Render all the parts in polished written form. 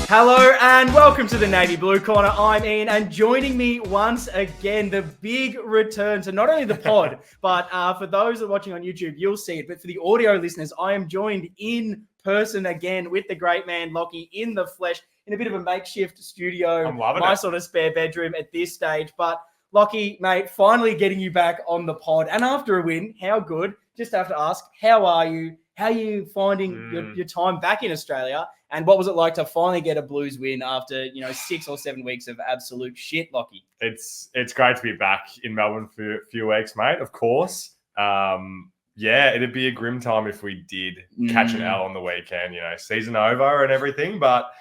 Hello and welcome to the Navy Blue Corner. I'm Ian, and joining me once again, the big return to not only the pod, but for those that are watching on YouTube, you'll see it. But for the audio listeners, I am joined in person again with the great man, Lockie, in the flesh, in a bit of a makeshift studio. I'm loving my it. sort of spare bedroom at this stage. But Lockie, mate, finally getting you back on the pod. And after a win, how good? Just have to ask, how are you? How are you finding your time back in Australia? And what was it like to finally get a Blues win after, 6 or 7 weeks of absolute shit, Lockie? It's great to be back in Melbourne for a few weeks, mate, of course. It'd be a grim time if we did catch an L on the weekend, season over and everything. But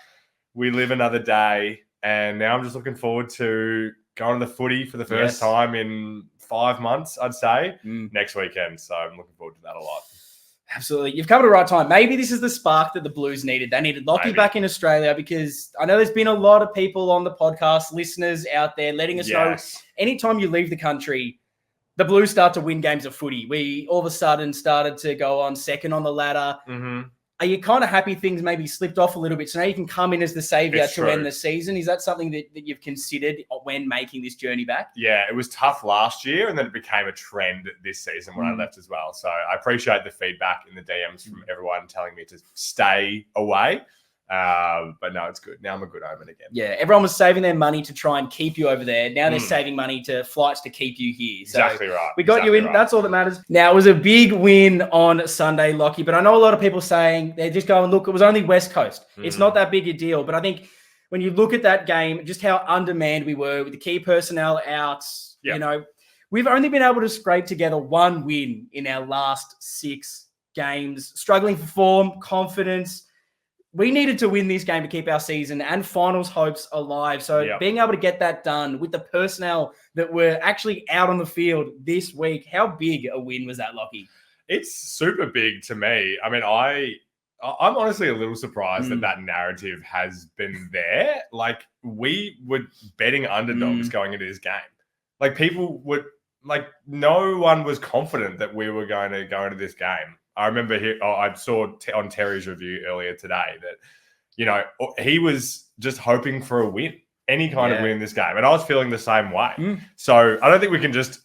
we live another day, and now I'm just looking forward to going to the footy for the first time in 5 months, I'd say, next weekend. So I'm looking forward to that a lot. Absolutely. You've come at the right time. Maybe this is the spark that the Blues needed. They needed Lockie back in Australia, because I know there's been a lot of people on the podcast, listeners out there, letting us know anytime you leave the country, the Blues start to win games of footy. We all of a sudden started to go on second on the ladder. Mm-hmm. Are you kind of happy things maybe slipped off a little bit? So now you can come in as the saviour to end the season. Is that something that you've considered when making this journey back? Yeah, it was tough last year, and then it became a trend this season when I left as well. So I appreciate the feedback in the DMs from everyone telling me to stay away. But no, it's good. Now I'm a good omen again. Yeah, everyone was saving their money to try and keep you over there. Now they're saving money to flights to keep you here. So exactly right. We got you in. Right. That's all that matters. Now, it was a big win on Sunday, Lockie, but I know a lot of people saying they're just going, look, it was only West Coast. It's not that big a deal. But I think when you look at that game, just how undermanned we were with the key personnel out, we've only been able to scrape together one win in our last 6 games, struggling for form, confidence. We needed to win this game to keep our season and finals hopes alive. So being able to get that done with the personnel that were actually out on the field this week, how big a win was that, Lockie? It's super big to me. I mean, I'm honestly a little surprised that narrative has been there. Like, we were betting underdogs going into this game. Like, people would, no one was confident that we were going to go into this game. I remember I saw on Terry's review earlier today that, he was just hoping for a win, any kind of win in this game. And I was feeling the same way. So I don't think we can just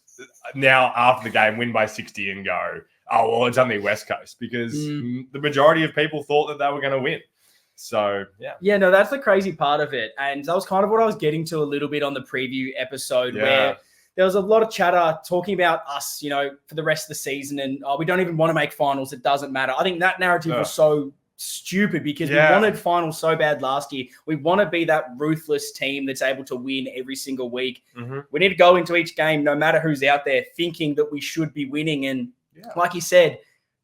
now, after the game, win by 60 and go, oh, well, it's only West Coast, because the majority of people thought that they were going to win. So, yeah. Yeah, no, that's the crazy part of it. And that was kind of what I was getting to a little bit on the preview episode where there was a lot of chatter talking about us, for the rest of the season, and we don't even want to make finals. It doesn't matter. I think that narrative was so stupid, because we wanted finals so bad last year. We want to be that ruthless team that's able to win every single week. We need to go into each game, no matter who's out there, thinking that we should be winning. And like you said,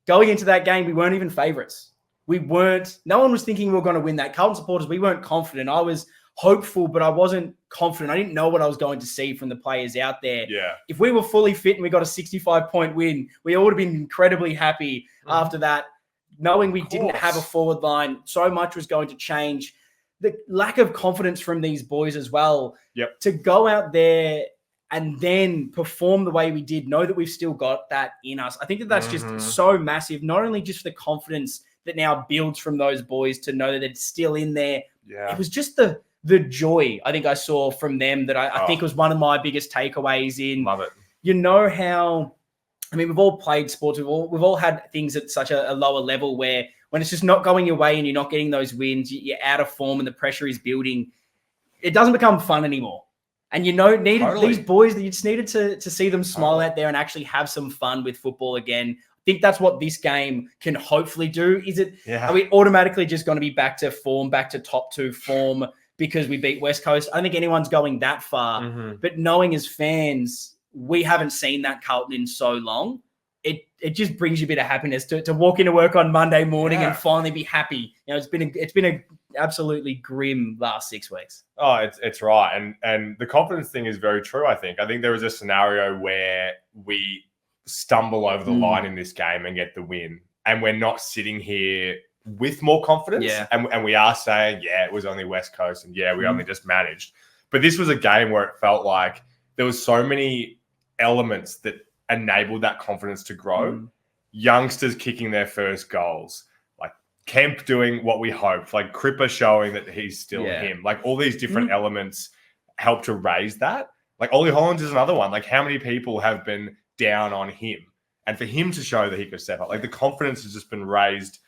going into that game, we weren't even favourites. No one was thinking we were going to win that. Carlton supporters, we weren't confident. I was hopeful, but I wasn't confident. I didn't know what I was going to see from the players out there. Yeah. If we were fully fit and we got a 65-point win, we all would have been incredibly happy after that, knowing we didn't have a forward line. So much was going to change. The lack of confidence from these boys as well. To go out there and then perform the way we did, know that we've still got that in us. I think that's just so massive, not only just the confidence that now builds from those boys to know that it's still in there. Yeah. It was just the joy I think I saw from them that I think was one of my biggest takeaways in. Love it. You know how, we've all played sports. We've all had things at such a lower level where when it's just not going your way and you're not getting those wins, you're out of form and the pressure is building. It doesn't become fun anymore. And these boys, you just needed to see them smile out there and actually have some fun with football again. I think that's what this game can hopefully do. Are we automatically just going to be back to form, back to top 2 form because we beat West Coast? I don't think anyone's going that far. But knowing as fans, we haven't seen that Carlton in so long. It just brings you a bit of happiness to walk into work on Monday morning and finally be happy. It's been a absolutely grim last 6 weeks. Oh, it's right. And the confidence thing is very true, I think. I think there was a scenario where we stumble over the line in this game and get the win, and we're not sitting here with more confidence. And we are saying, it was only West Coast, and we only just managed. But this was a game where it felt like there was so many elements that enabled that confidence to grow. Youngsters kicking their first goals, like Kemp doing what we hoped, like Cripper showing that he's still him. Like all these different elements help to raise that. Like Ollie Hollands is another one. Like how many people have been down on him? And for him to show that he could step up, like the confidence has just been raised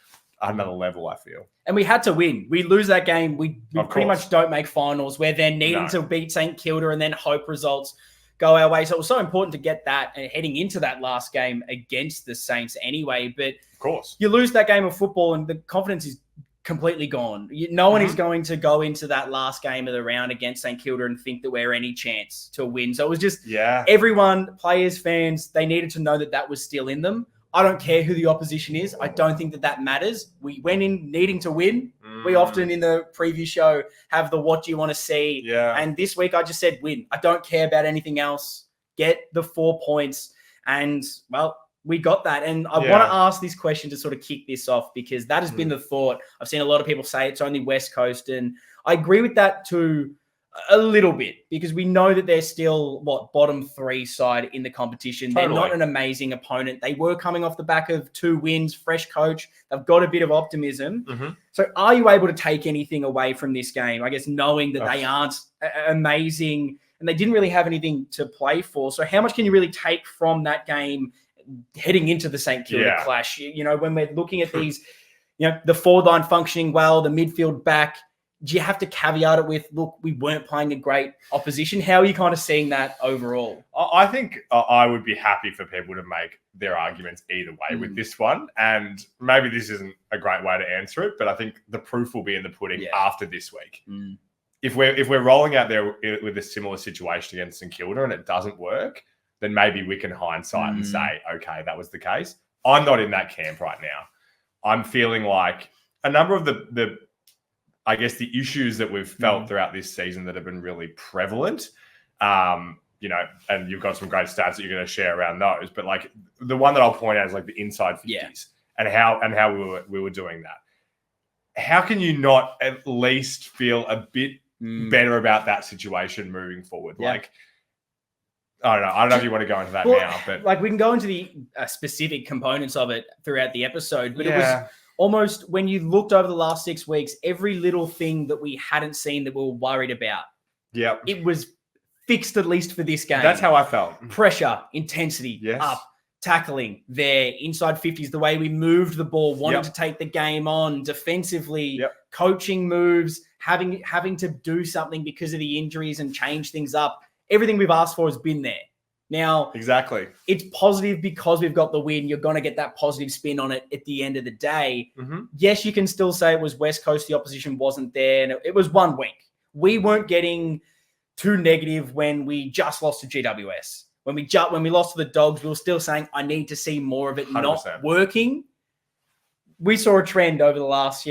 at another level, I feel. And we had to win. We lose that game, we pretty much don't make finals. We're then needing to beat St Kilda and then hope results go our way. So it was so important to get that and heading into that last game against the Saints anyway. But of course, you lose that game of football and the confidence is completely gone. No one is going to go into that last game of the round against St Kilda and think that we're any chance to win. So it was just everyone, players, fans, they needed to know that that was still in them. I don't care who the opposition is. I don't think that that matters. We went in needing to win. We often in the preview show have the what do you want to see. Yeah. And this week I just said win. I don't care about anything else. Get the 4 points. And, well, we got that. And I want to ask this question to sort of kick this off because that has been the thought. I've seen a lot of people say it's only West Coast. And I agree with that too. A little bit because we know that they're still bottom 3 side in the competition. They're not an amazing opponent. They were coming off the back of 2 wins, fresh coach. They've got a bit of optimism. So are you able to take anything away from this game? I guess knowing that they aren't amazing and they didn't really have anything to play for. So how much can you really take from that game heading into the St Kilda clash? You know, when we're looking at these, you know, the forward line functioning well, the midfield back, do you have to caveat it with, look, we weren't playing a great opposition? How are you kind of seeing that overall? I think I would be happy for people to make their arguments either way with this one. And maybe this isn't a great way to answer it, but I think the proof will be in the pudding after this week. If we're rolling out there with a similar situation against St Kilda and it doesn't work, then maybe we can hindsight and say, okay, that was the case. I'm not in that camp right now. I'm feeling like a number of the I guess the issues that we've felt throughout this season that have been really prevalent, you know, and you've got some great stats that you're going to share around those. But like the one that I'll point out is like the inside 50s and how we were doing that. How can you not at least feel a bit better about that situation moving forward? Like, I don't know. I don't know if you want to go into that now, but like we can go into the specific components of it throughout the episode. But it was almost when you looked over the last 6 weeks, every little thing that we hadn't seen that we were worried about, it was fixed at least for this game. That's how I felt. Pressure, intensity, up, tackling there, inside 50s, the way we moved the ball, wanting to take the game on defensively, coaching moves, having to do something because of the injuries and change things up. Everything we've asked for has been there. Now, it's positive because we've got the win. You're going to get that positive spin on it at the end of the day. Yes, you can still say it was West Coast. The opposition wasn't there. And it was 1 week. We weren't getting too negative when we just lost to GWS. When we lost to the Dogs, we were still saying, I need to see more of it 100%. Not working. We saw a trend over the last,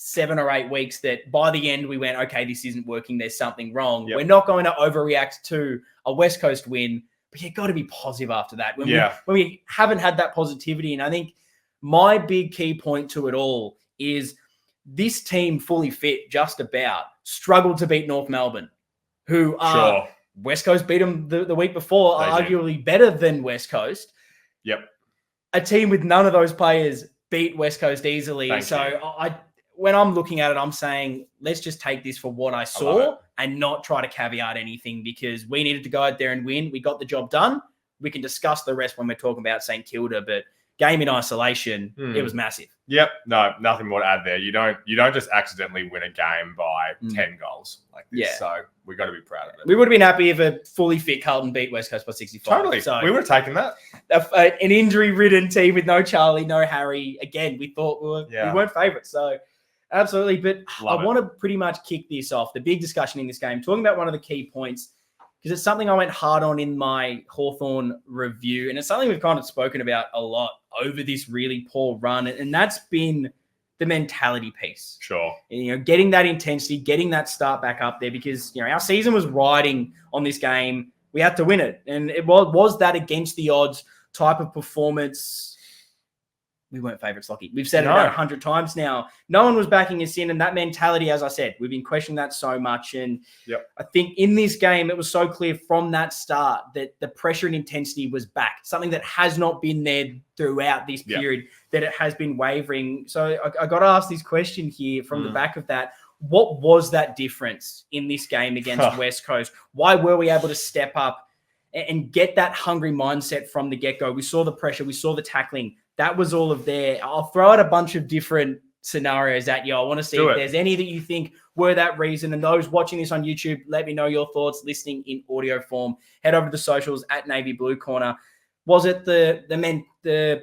7 or 8 weeks that by the end we went, okay, this isn't working. There's something wrong. We're not going to overreact to a West Coast win. But you've got to be positive after that. When we haven't had that positivity. And I think my big key point to it all is this team fully fit just about struggled to beat North Melbourne, who are West Coast beat them the week before, arguably better than West Coast. A team with none of those players beat West Coast easily. When I'm looking at it, I'm saying, let's just take this for what I saw and not try to caveat anything because we needed to go out there and win. We got the job done. We can discuss the rest when we're talking about St Kilda, but game in isolation, it was massive. No, nothing more to add there. You don't just accidentally win a game by 10 goals like this. So we got to be proud of it. We would have been happy if a fully fit Carlton beat West Coast by 65. Totally. So we would have taken that. An injury-ridden team with no Charlie, no Harry. Again, we thought we weren't favourites. So absolutely. But I want to pretty much kick this off. The big discussion in this game, talking about one of the key points, because it's something I went hard on in my Hawthorn review. And it's something we've kind of spoken about a lot over this really poor run. And that's been the mentality piece. Getting that intensity, getting that start back up there because, our season was riding on this game. We had to win it. And it was that against the odds type of performance. we weren't favourites, Lockie. We've said it about 100 times now. No one was backing us in, and that mentality, as I said, we've been questioning that so much. And I think in this game, it was so clear from that start that the pressure and intensity was back, something that has not been there throughout this period, that it has been wavering. So I got to ask this question here from the back of that. What was that difference in this game against West Coast? Why were we able to step up and get that hungry mindset from the get-go? We saw the pressure. We saw the tackling. That was all of there. I'll throw out a bunch of different scenarios at you. I want to see if there's any that you think were that reason. And those watching this on YouTube, let me know your thoughts. Listening in audio form, head over to the socials at Navy Blue Corner. Was it the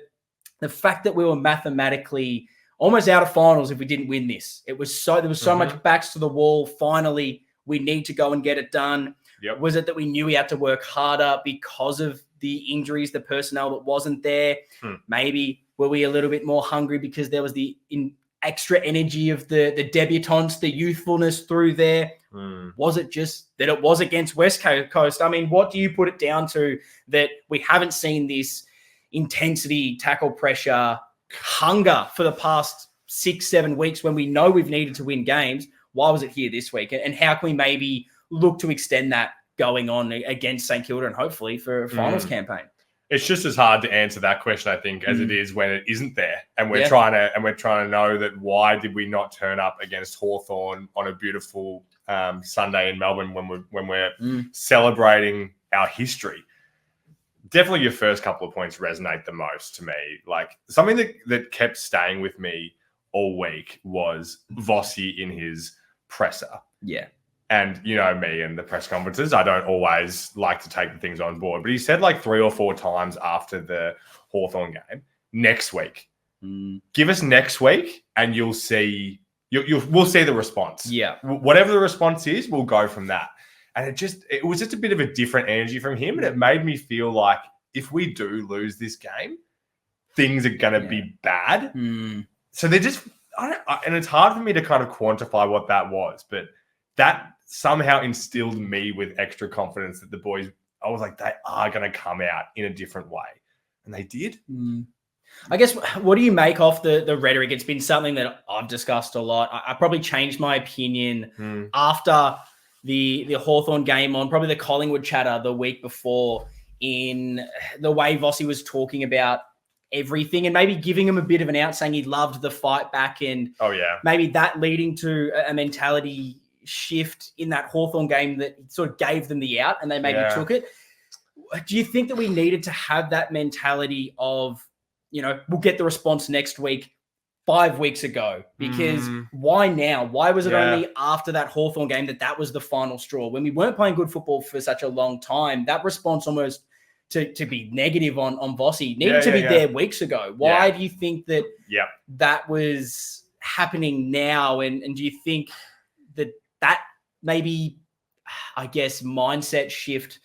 fact that we were mathematically almost out of finals if we didn't win this? There was so much backs to the wall. Finally, we need to go and get it done. Was it that we knew we had to work harder because of the injuries, the personnel that wasn't there? Maybe were we a little bit more hungry because there was the extra energy of the debutants, the youthfulness through there? Was it just that it was against West Coast? I mean, what do you put it down to that we haven't seen this intensity, tackle pressure, hunger for the past 6-7 weeks when we know we've needed to win games? Why was it here this week? And how can we maybe look to extend that going on against St Kilda and hopefully for a finals campaign? It's just as hard to answer that question, I think, as it is when it isn't there, and we're trying to know that why did we not turn up against Hawthorn on a beautiful Sunday in Melbourne when we're celebrating our history. Definitely, your first couple of points resonate the most to me. Like something that kept staying with me all week was Vossi in his presser. Yeah. And you know me and the press conferences, I don't always like to take the things on board. But he said like 3 or 4 times after the Hawthorn game, next week. Give us next week and you'll see, we'll see the response. Yeah. Whatever the response is, we'll go from that. And it was just a bit of a different energy from him. And it made me feel like if we do lose this game, things are going to be bad. So they're just, and it's hard for me to kind of quantify what that was, but that somehow instilled me with extra confidence that the boys, I was like, they are going to come out in a different way. And they did. I guess, what do you make off the rhetoric? It's been something that I've discussed a lot. I probably changed my opinion after the Hawthorn game on probably the Collingwood chatter the week before, in the way Vossi was talking about everything and maybe giving him a bit of an out, saying he loved the fight back, and maybe that leading to a mentality shift in that Hawthorn game that sort of gave them the out and they maybe took it. Do you think that we needed to have that mentality of, we'll get the response next week 5 weeks ago? Because why now? Why was it only after that Hawthorn game that was the final straw? When we weren't playing good football for such a long time, that response almost to be negative on Vossi needed to be there weeks ago. Why do you think that that was happening now? And do you think that maybe, I guess, mindset shift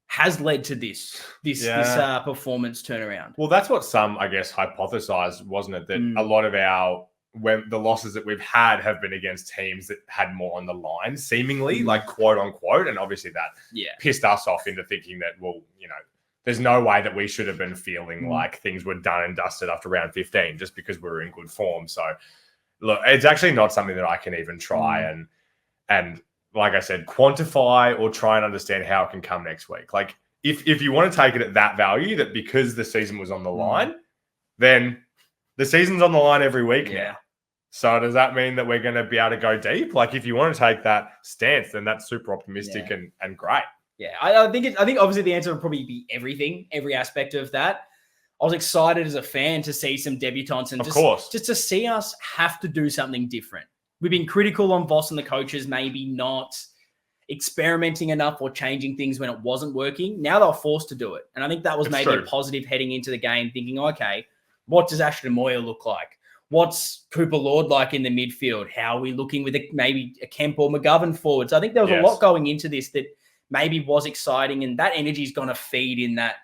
has led to this performance turnaround? Well, that's what some, I guess, hypothesized, wasn't it? That a lot of the losses that we've had have been against teams that had more on the line, seemingly, like quote unquote. And obviously that pissed us off into thinking that, well, there's no way that we should have been feeling like things were done and dusted after round 15 just because we were in good form. So, look, it's actually not something that I can even try and like I said, quantify or try and understand how it can come next week. Like, if you want to take it at that value, that because the season was on the line, then the season's on the line every week now. So does that mean that we're going to be able to go deep? Like, if you want to take that stance, then that's super optimistic and great. Yeah, I think obviously the answer would probably be everything, every aspect of that. I was excited as a fan to see some debutants and just to see us have to do something different. We've been critical on Voss and the coaches, maybe not experimenting enough or changing things when it wasn't working. Now they're forced to do it. And I think that was maybe a positive heading into the game, thinking, okay, what does Ashton Moyer look like? What's Cooper Lord like in the midfield? How are we looking with maybe a Kemp or McGovern forwards? I think there was a lot going into this that maybe was exciting, and that energy is going to feed in that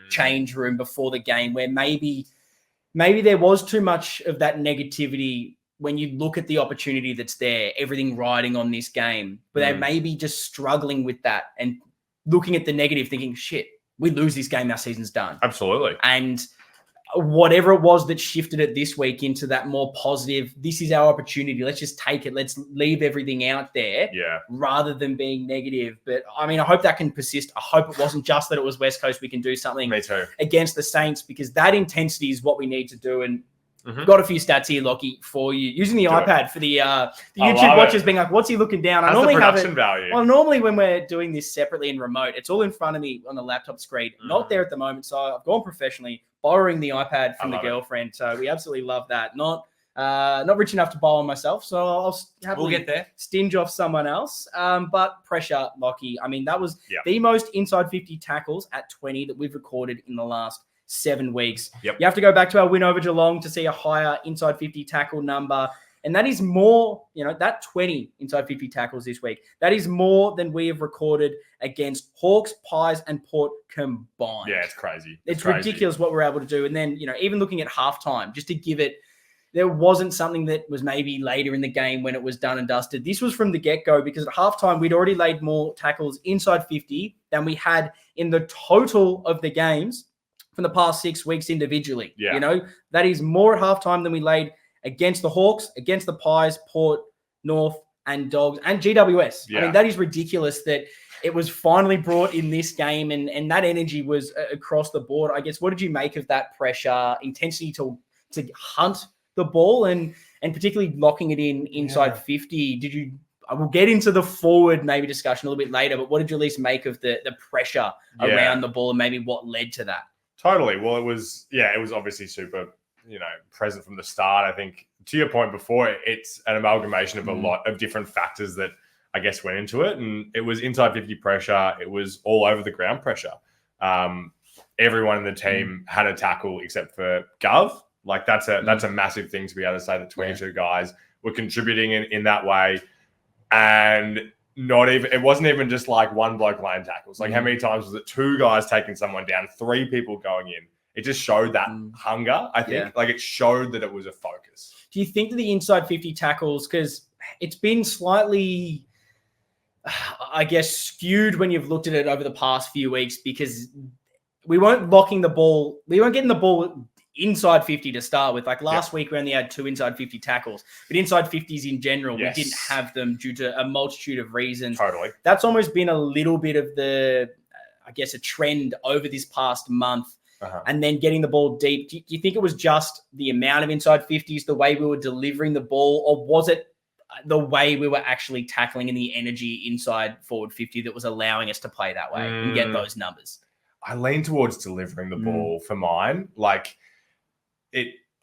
change room before the game, where maybe there was too much of that negativity when you look at the opportunity that's there, everything riding on this game, but they may be just struggling with that and looking at the negative, thinking, shit, we lose this game, our season's done. Absolutely. And whatever it was that shifted it this week into that more positive, this is our opportunity. Let's just take it. Let's leave everything out there rather than being negative. But I mean, I hope that can persist. I hope it wasn't just that it was West Coast. We can do something against the Saints, because that intensity is what we need to do. And I've got a few stats here, Lockie, for you. Using the iPad for the YouTube watchers being like, what's he looking down? I normally have it. Value. Well, normally when we're doing this separately and remote, it's all in front of me on the laptop screen. Not there at the moment. So I've gone professionally, borrowing the iPad from the girlfriend. So we absolutely love that. Not rich enough to borrow myself. So I'll happily get there. Stinge off someone else. But pressure, Lockie. I mean, that was the most inside 50 tackles at 20 that we've recorded in the last 7 weeks. You have to go back to our win over Geelong to see a higher inside 50 tackle number. And that is more, that 20 inside 50 tackles this week, that is more than we have recorded against Hawks, Pies, and Port combined. Yeah, it's crazy. It's ridiculous what we're able to do. And then, even looking at halftime, just to give it, there wasn't something that was maybe later in the game when it was done and dusted. This was from the get-go, because at halftime, we'd already laid more tackles inside 50 than we had in the total of the games from the past 6 weeks individually. That is more at halftime than we laid against the Hawks, against the Pies, Port, North, and Dogs, and GWS. I mean, that is ridiculous that it was finally brought in this game, and that energy was across the board. I guess, what did you make of that pressure, intensity to hunt the ball, and particularly locking it inside 50? I will get into the forward maybe discussion a little bit later, but what did you at least make of the pressure around the ball, and maybe what led to that? Totally. Well, it was obviously super, present from the start. I think, to your point before, it's an amalgamation of a lot of different factors that I guess went into it. And it was inside 50 pressure. It was all over the ground pressure. Everyone in the team had a tackle except for Gov. Like, that's a massive thing to be able to say that 22 guys were contributing in that way. And it wasn't even just like one bloke laying tackles. Like, how many times was it 2 guys taking someone down, 3 people going in? It just showed that hunger, I think. Like, it showed that it was a focus. Do you think that the inside 50 tackles, because it's been slightly, I guess, skewed when you've looked at it over the past few weeks, because we weren't getting the ball inside 50 to start with. Like last week, we only had 2 inside 50 tackles, but inside 50s in general, we didn't have them due to a multitude of reasons. Totally. That's almost been a little bit of a trend over this past month. And then getting the ball deep. Do you think it was just the amount of inside 50s, the way we were delivering the ball, or was it the way we were actually tackling and the energy inside forward 50 that was allowing us to play that way and get those numbers? I lean towards delivering the ball for mine. Like,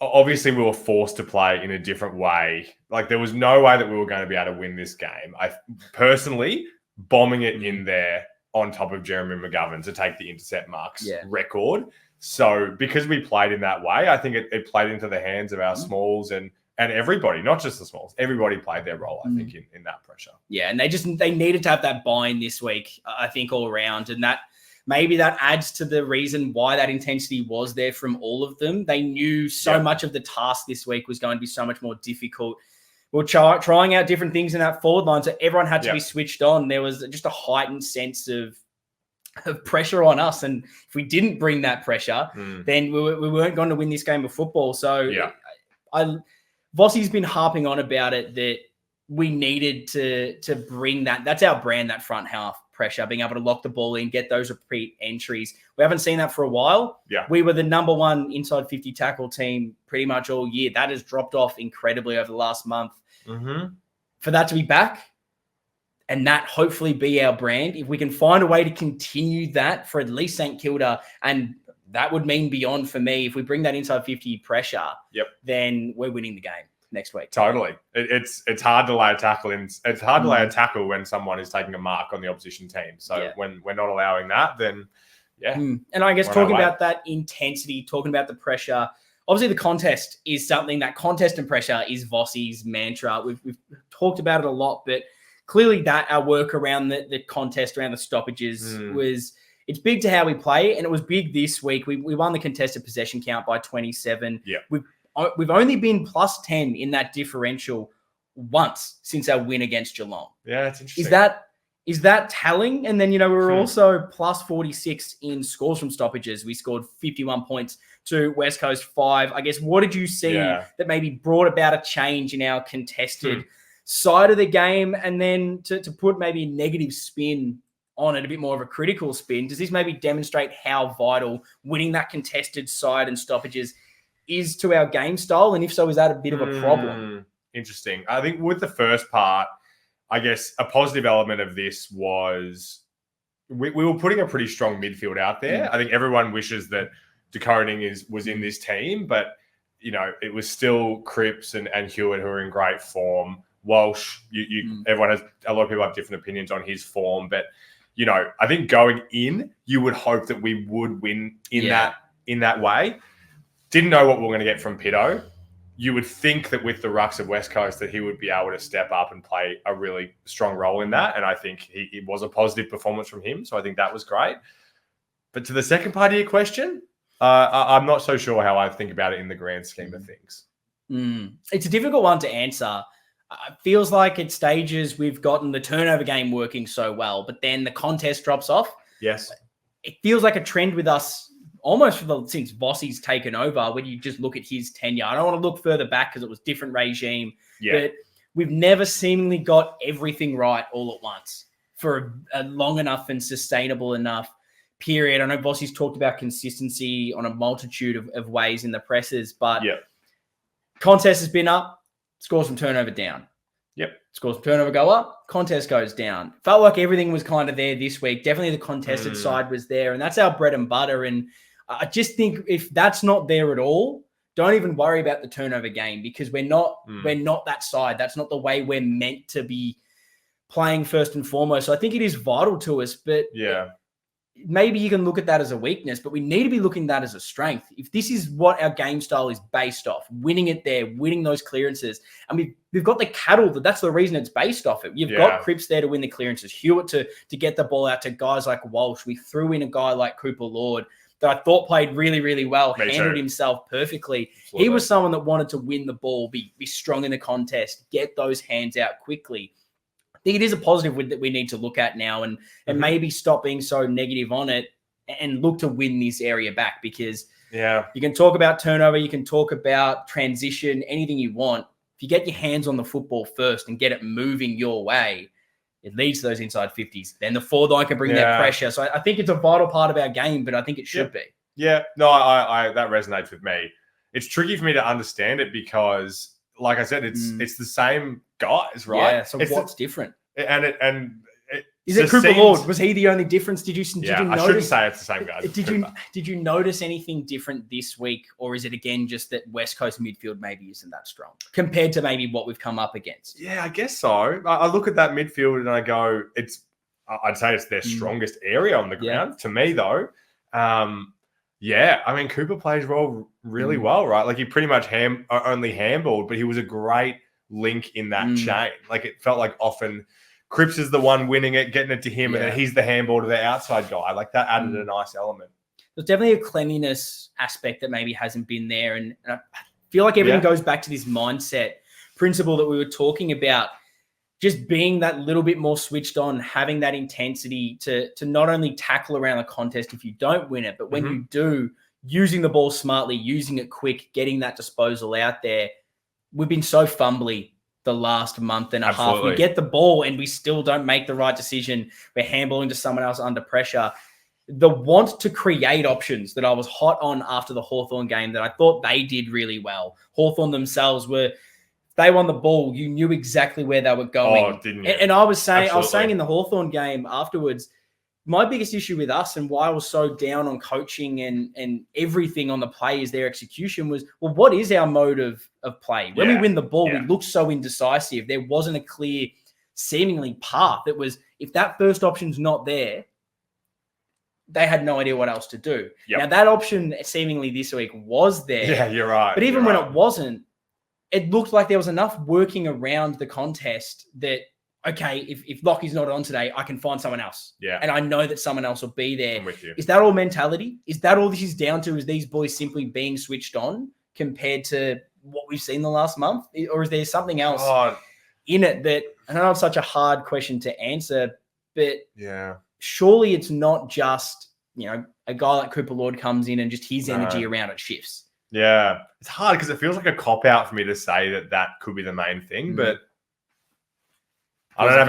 obviously we were forced to play in a different way. Like, there was no way that we were going to be able to win this game. I personally, bombing it in there on top of Jeremy McGovern to take the intercept marks record. So because we played in that way, I think it played into the hands of our smalls and everybody, not just the smalls. Everybody played their role, I think, in that pressure. Yeah, and they needed to have that buy-in this week, I think, all around. And that maybe that adds to the reason why that intensity was there from all of them. They knew so much of the task this week was going to be so much more difficult. We were trying out different things in that forward line, so everyone had to be switched on. There was just a heightened sense of pressure on us, and if we didn't bring that pressure, then we weren't going to win this game of football. So Vossi's been harping on about it, that we needed to bring that. That's our brand, that front half pressure, being able to lock the ball in, get those repeat entries. We haven't seen that for a while. We were the number 1 inside 50 tackle team pretty much all year. That has dropped off incredibly over the last month. For that to be back, and that hopefully be our brand, if we can find a way to continue that for at least St Kilda, and that would mean beyond for me, if we bring that inside 50 pressure, then we're winning the game next week. Totally. It's hard to lay a tackle in. It's hard to lay a tackle when someone is taking a mark on the opposition team. So when we're not allowing that, then And I guess talking about that intensity, talking about the pressure, obviously the contest is something, that contest and pressure is Vossi's mantra. We've talked about it a lot, but clearly that our work around the contest, around the stoppages it's big to how we play. And it was big this week. We won the contested possession count by 27. We've only been plus 10 in that differential once since our win against Geelong. Yeah, that's interesting. Is that telling? And then, we were also plus 46 in scores from stoppages. We scored 51 points to West Coast 5. I guess, what did you see that maybe brought about a change in our contested side of the game? And then to put maybe a negative spin on it, a bit more of a critical spin, does this maybe demonstrate how vital winning that contested side and stoppages is to our game style? And if so, is that a bit of a problem? Interesting. I think with the first part, I guess a positive element of this was we were putting a pretty strong midfield out there. I think everyone wishes that DeConing was in this team, but it was still Cripps and Hewitt who are in great form. Walsh, everyone has, a lot of people have different opinions on his form, but I think going in, you would hope that we would win in that way. Didn't know what we were going to get from Pitto. You would think that with the rucks of West Coast that he would be able to step up and play a really strong role in that. And I think it was a positive performance from him. So I think that was great. But to the second part of your question, I'm not so sure how I think about it in the grand scheme of things. It's a difficult one to answer. It feels like at stages we've gotten the turnover game working so well, but then the contest drops off. Yes. It feels like a trend with us almost since Vossi's taken over, when you just look at his tenure. I don't want to look further back because it was different regime, but we've never seemingly got everything right all at once for a long enough and sustainable enough period. I know Vossi's talked about consistency on a multitude of ways in the presses, but contest has been up, scores from turnover down. Scores from turnover go up, contest goes down. Felt like everything was kind of there this week. Definitely the contested side was there, and that's our bread and butter. And I just think if that's not there at all, don't even worry about the turnover game, because we're not that side. That's not the way we're meant to be playing first and foremost. So I think it is vital to us, but maybe you can look at that as a weakness, but we need to be looking at that as a strength. If this is what our game style is based off, winning it there, winning those clearances, and we've got the cattle, that's the reason it's based off it. You've got Cripps there to win the clearances, Hewitt to get the ball out to guys like Walsh. We threw in a guy like Cooper Lord that I thought played really, really well, handled himself perfectly. Absolutely. He was someone that wanted to win the ball, be strong in the contest, get those hands out quickly. I think it is a positive that we need to look at now and maybe stop being so negative on it and look to win this area back, because you can talk about turnover, you can talk about transition, anything you want. If you get your hands on the football first and get it moving your way, it leads to those inside 50s. Then the forward line can bring that pressure. So I think it's a vital part of our game, but I think it should be. Yeah, no, I that resonates with me. It's tricky for me to understand it because, like I said, it's the same guys, right? Yeah, so what's different? Is it Cooper Lord? Was he the only difference? Did you notice? I shouldn't say it's the same guy. Did you notice anything different this week, or is it again just that West Coast midfield maybe isn't that strong compared to maybe what we've come up against? Yeah, I guess so. I look at that midfield and I go, I'd say it's their strongest area on the ground. To me, though, I mean, Cooper plays really well, right? Like he pretty much only handballed, but he was a great link in that chain. Like it felt like often Cripps is the one winning it, getting it to him, and then he's the handball to the outside guy. Like that added a nice element. There's definitely a cleanliness aspect that maybe hasn't been there. And I feel like everything goes back to this mindset principle that we were talking about, just being that little bit more switched on, having that intensity to not only tackle around the contest if you don't win it, but when you do, using the ball smartly, using it quick, getting that disposal out there. We've been so fumbly the last month and a half. We get the ball and we still don't make the right decision. We're handballing to someone else under pressure. The want to create options that I was hot on after the Hawthorn game that I thought they did really well. Hawthorn themselves they won the ball. You knew exactly where they were going. Oh, didn't you? And I was saying in the Hawthorn game afterwards, my biggest issue with us and why I was so down on coaching and everything on the play is their execution was, well, what is our mode of play? When we win the ball, we look so indecisive. There wasn't a clear, seemingly path. It was, if that first option's not there, they had no idea what else to do. Now, that option seemingly this week was there. Yeah, you're right. But even when it wasn't, it looked like there was enough working around the contest that, okay, if Lockie's not on today, I can find someone else. Yeah. And I know that someone else will be there. I'm with you. Is that all mentality? Is that all this is down to, is these boys simply being switched on compared to what we've seen the last month? Or is there something else in it that, I know it's such a hard question to answer, but surely it's not just, a guy like Cooper Lord comes in and just his energy around it shifts. Yeah. It's hard because it feels like a cop-out for me to say that could be the main thing, but I don't have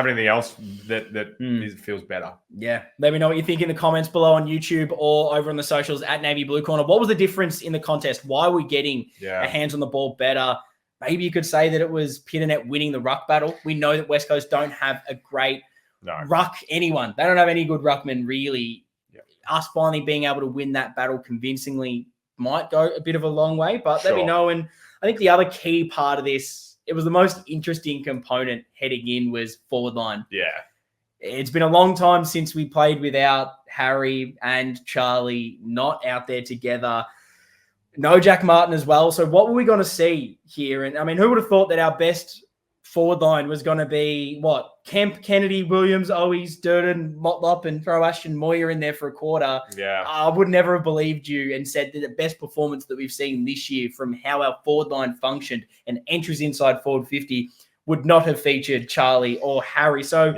anything else that feels better. Yeah. Let me know what you think in the comments below on YouTube or over on the socials at Navy Blue Corner. What was the difference in the contest? Why are we getting our hands on the ball better? Maybe you could say that it was Pitternet winning the ruck battle. We know that West Coast don't have a great ruck anyone. They don't have any good ruckmen, really. Yep. Us finally being able to win that battle convincingly might go a bit of a long way, but let me know. And I think the other key part of this, it was the most interesting component heading in, was forward line. Yeah. It's been a long time since we played without Harry and Charlie not out there together. No Jack Martin as well. So what were we going to see here? And I mean, who would have thought that our best forward line was going to be Kemp, Kennedy, Williams, Owies, Durden, Motlop, and throw Ashton Moyer in there for a quarter. Yeah. I would never have believed you and said that the best performance that we've seen this year from how our forward line functioned and entries inside forward 50 would not have featured Charlie or Harry. So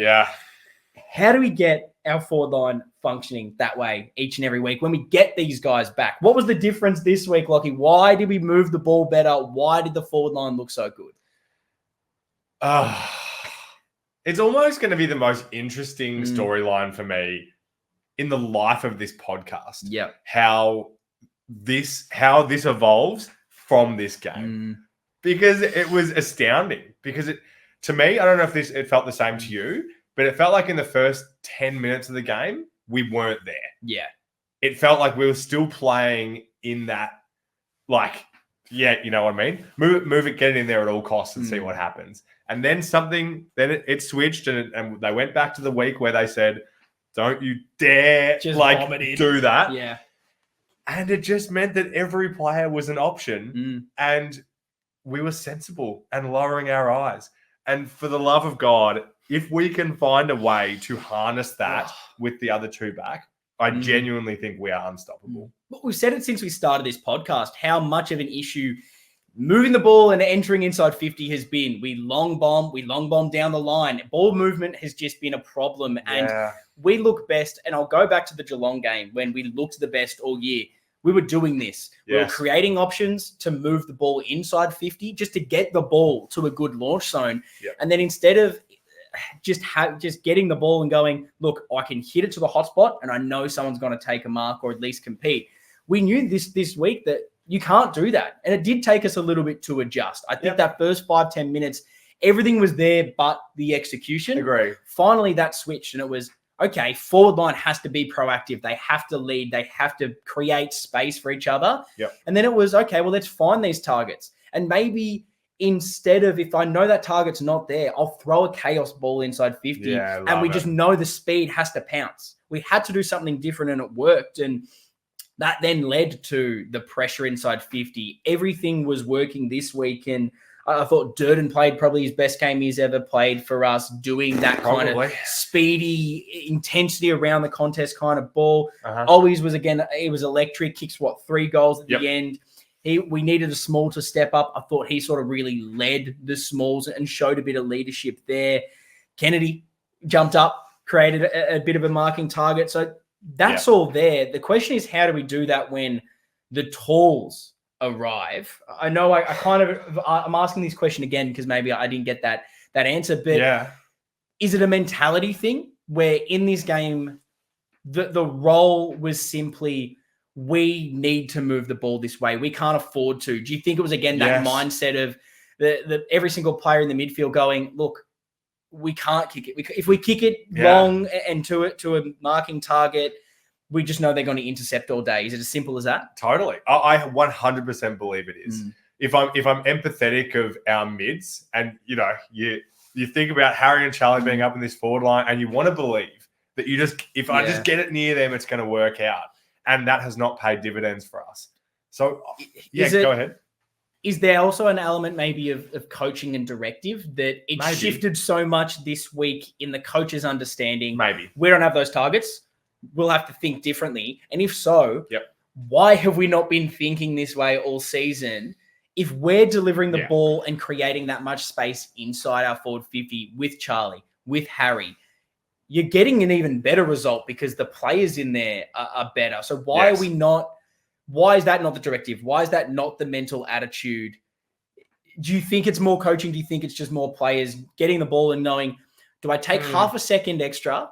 how do we get our forward line functioning that way each and every week when we get these guys back? What was the difference this week, Lockie? Why did we move the ball better? Why did the forward line look so good? It's almost going to be the most interesting storyline for me in the life of this podcast. Yeah. How this evolves from this game. Because it was astounding. Because to me, I don't know if it felt the same to you, but it felt like in the first 10 minutes of the game, we weren't there. Yeah. It felt like we were still playing in that, you know what I mean? Move it, get it in there at all costs and see what happens. And then it switched and they went back to the week where they said, don't you dare do that. Yeah. And it just meant that every player was an option and we were sensible and lowering our eyes. And for the love of God, if we can find a way to harness that with the other two back, I genuinely think we are unstoppable. Well, we've said it since we started this podcast, how much of an issue moving the ball and entering inside 50 has been. We long bomb down the line. Ball movement has just been a problem. And we look best. And I'll go back to the Geelong game when we looked the best all year. We were doing this. We were creating options to move the ball inside 50 just to get the ball to a good launch zone. Yep. And then instead of just getting the ball and going, look, I can hit it to the hotspot and I know someone's going to take a mark or at least compete. We knew this week that you can't do that. And it did take us a little bit to adjust. I think that first 5-10 minutes, everything was there but the execution. Agree. Finally, that switched and it was, okay, forward line has to be proactive. They have to lead. They have to create space for each other. Yep. And then it was, okay, well, let's find these targets. And maybe instead of, if I know that target's not there, I'll throw a chaos ball inside 50 and we just know the speed has to pounce. We had to do something different and it worked. And that then led to the pressure inside 50. Everything was working this week. And I thought Durden played probably his best game he's ever played for us, doing that kind of speedy intensity around the contest kind of ball. Always was, again, he was electric, kicks 3 goals at the end. We needed a small to step up. I thought he sort of really led the smalls and showed a bit of leadership there. Kennedy jumped up, created a bit of a marking target. So that's all there. The question is, how do we do that when the talls arrive? I know I'm asking this question again because maybe I didn't get that answer, but is it a mentality thing where in this game the role was simply, we need to move the ball this way, we can't afford to? Do you think it was again that mindset of the every single player in the midfield going, look, we can't kick it. If we kick it long and to a marking target, we just know they're going to intercept all day. Is it as simple as that? Totally. I 100% believe it is. If I'm empathetic of our mids, and you think about Harry and Charlie being up in this forward line, and you want to believe that if I just get it near them, it's going to work out, and that has not paid dividends for us. So go ahead. Is there also an element maybe of coaching and directive that it shifted so much this week in the coach's understanding? Maybe we don't have those targets. We'll have to think differently. And if so, why have we not been thinking this way all season? If we're delivering the ball and creating that much space inside our forward 50 with Charlie, with Harry, you're getting an even better result because the players in there are better. So why are we not? Why is that not the directive? Why is that not the mental attitude? Do you think it's more coaching? Do you think it's just more players getting the ball and knowing, do I take half a second extra?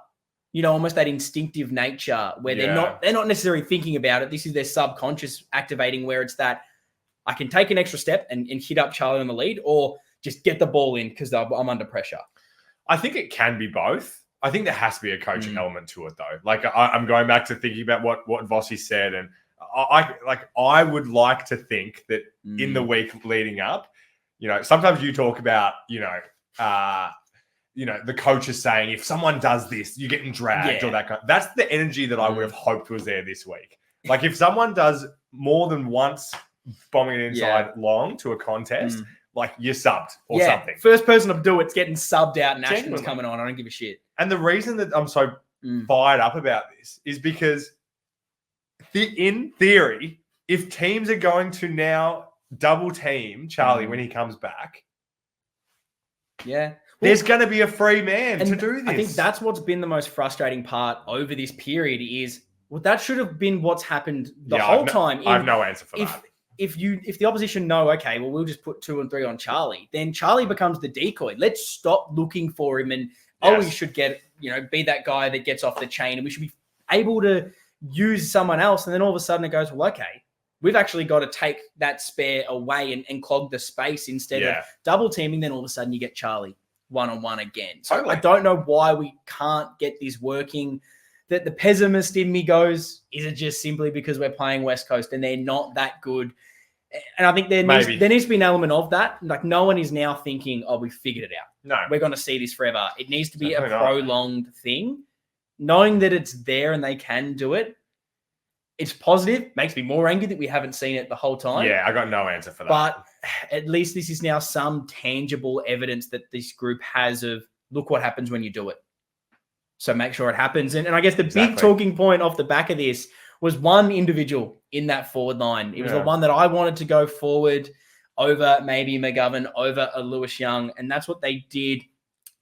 Almost that instinctive nature where they're not necessarily thinking about it. This is their subconscious activating where it's that I can take an extra step and hit up Charlie on the lead, or just get the ball in because I'm under pressure. I think it can be both. I think there has to be a coaching element to it, though. Like I'm going back to thinking about what Vossi said, and I would like to think that in the week leading up, sometimes you talk about the coach is saying if someone does this, you're getting dragged or that kind. That's the energy that I would have hoped was there this week. Like if someone does more than once bombing it inside long to a contest. Like you're subbed or something. First person to do it's getting subbed out and Ashton's coming on. I don't give a shit. And the reason that I'm so fired up about this is because in theory, if teams are going to now double team Charlie when he comes back, there's going to be a free man to do this. I think that's what's been the most frustrating part over this period is, that should have been what's happened the whole time. I have no answer for that. If the opposition know, okay, well, we'll just put 2 and 3 on Charlie, then Charlie becomes the decoy. Let's stop looking for him and, we should get, be that guy that gets off the chain, and we should be able to use someone else. And then all of a sudden it goes, well, okay, we've actually got to take that spare away and clog the space instead of double teaming. Then all of a sudden you get Charlie one-on-one again. So totally. I don't know why we can't get this working. That the pessimist in me goes, is it just simply because we're playing West Coast and they're not that good? And I think there needs to be an element of that. Like no one is now thinking, oh, we figured it out. No. We're going to see this forever. It needs to be a prolonged thing. Knowing that it's there and they can do it, it's positive. Makes me more angry that we haven't seen it the whole time. Yeah, I got no answer for that. But at least this is now some tangible evidence that this group has of, look what happens when you do it. So make sure it happens. And I guess the big talking point off the back of this was one individual in that forward line. It was the one that I wanted to go forward over maybe McGovern, over a Lewis Young. And that's what they did.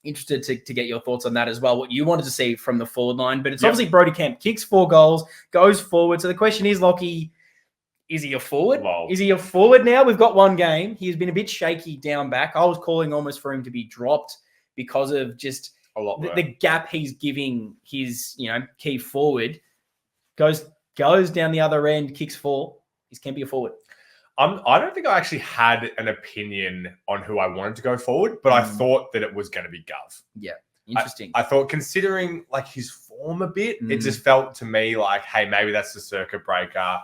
Interested to get your thoughts on that as well, what you wanted to see from the forward line. But it's obviously Brody Kemp kicks 4 goals, goes forward. So the question is, Lockie, is he a forward? Lol. Is he a forward now? We've got one game. He's been a bit shaky down back. I was calling almost for him to be dropped because of just the gap he's giving his key forward. Goes down the other end, kicks 4. Is Kemp a forward? I don't think I actually had an opinion on who I wanted to go forward, but I thought that it was going to be Gov. Yeah, interesting. I thought considering like his form a bit, it just felt to me like, hey, maybe that's the circuit breaker,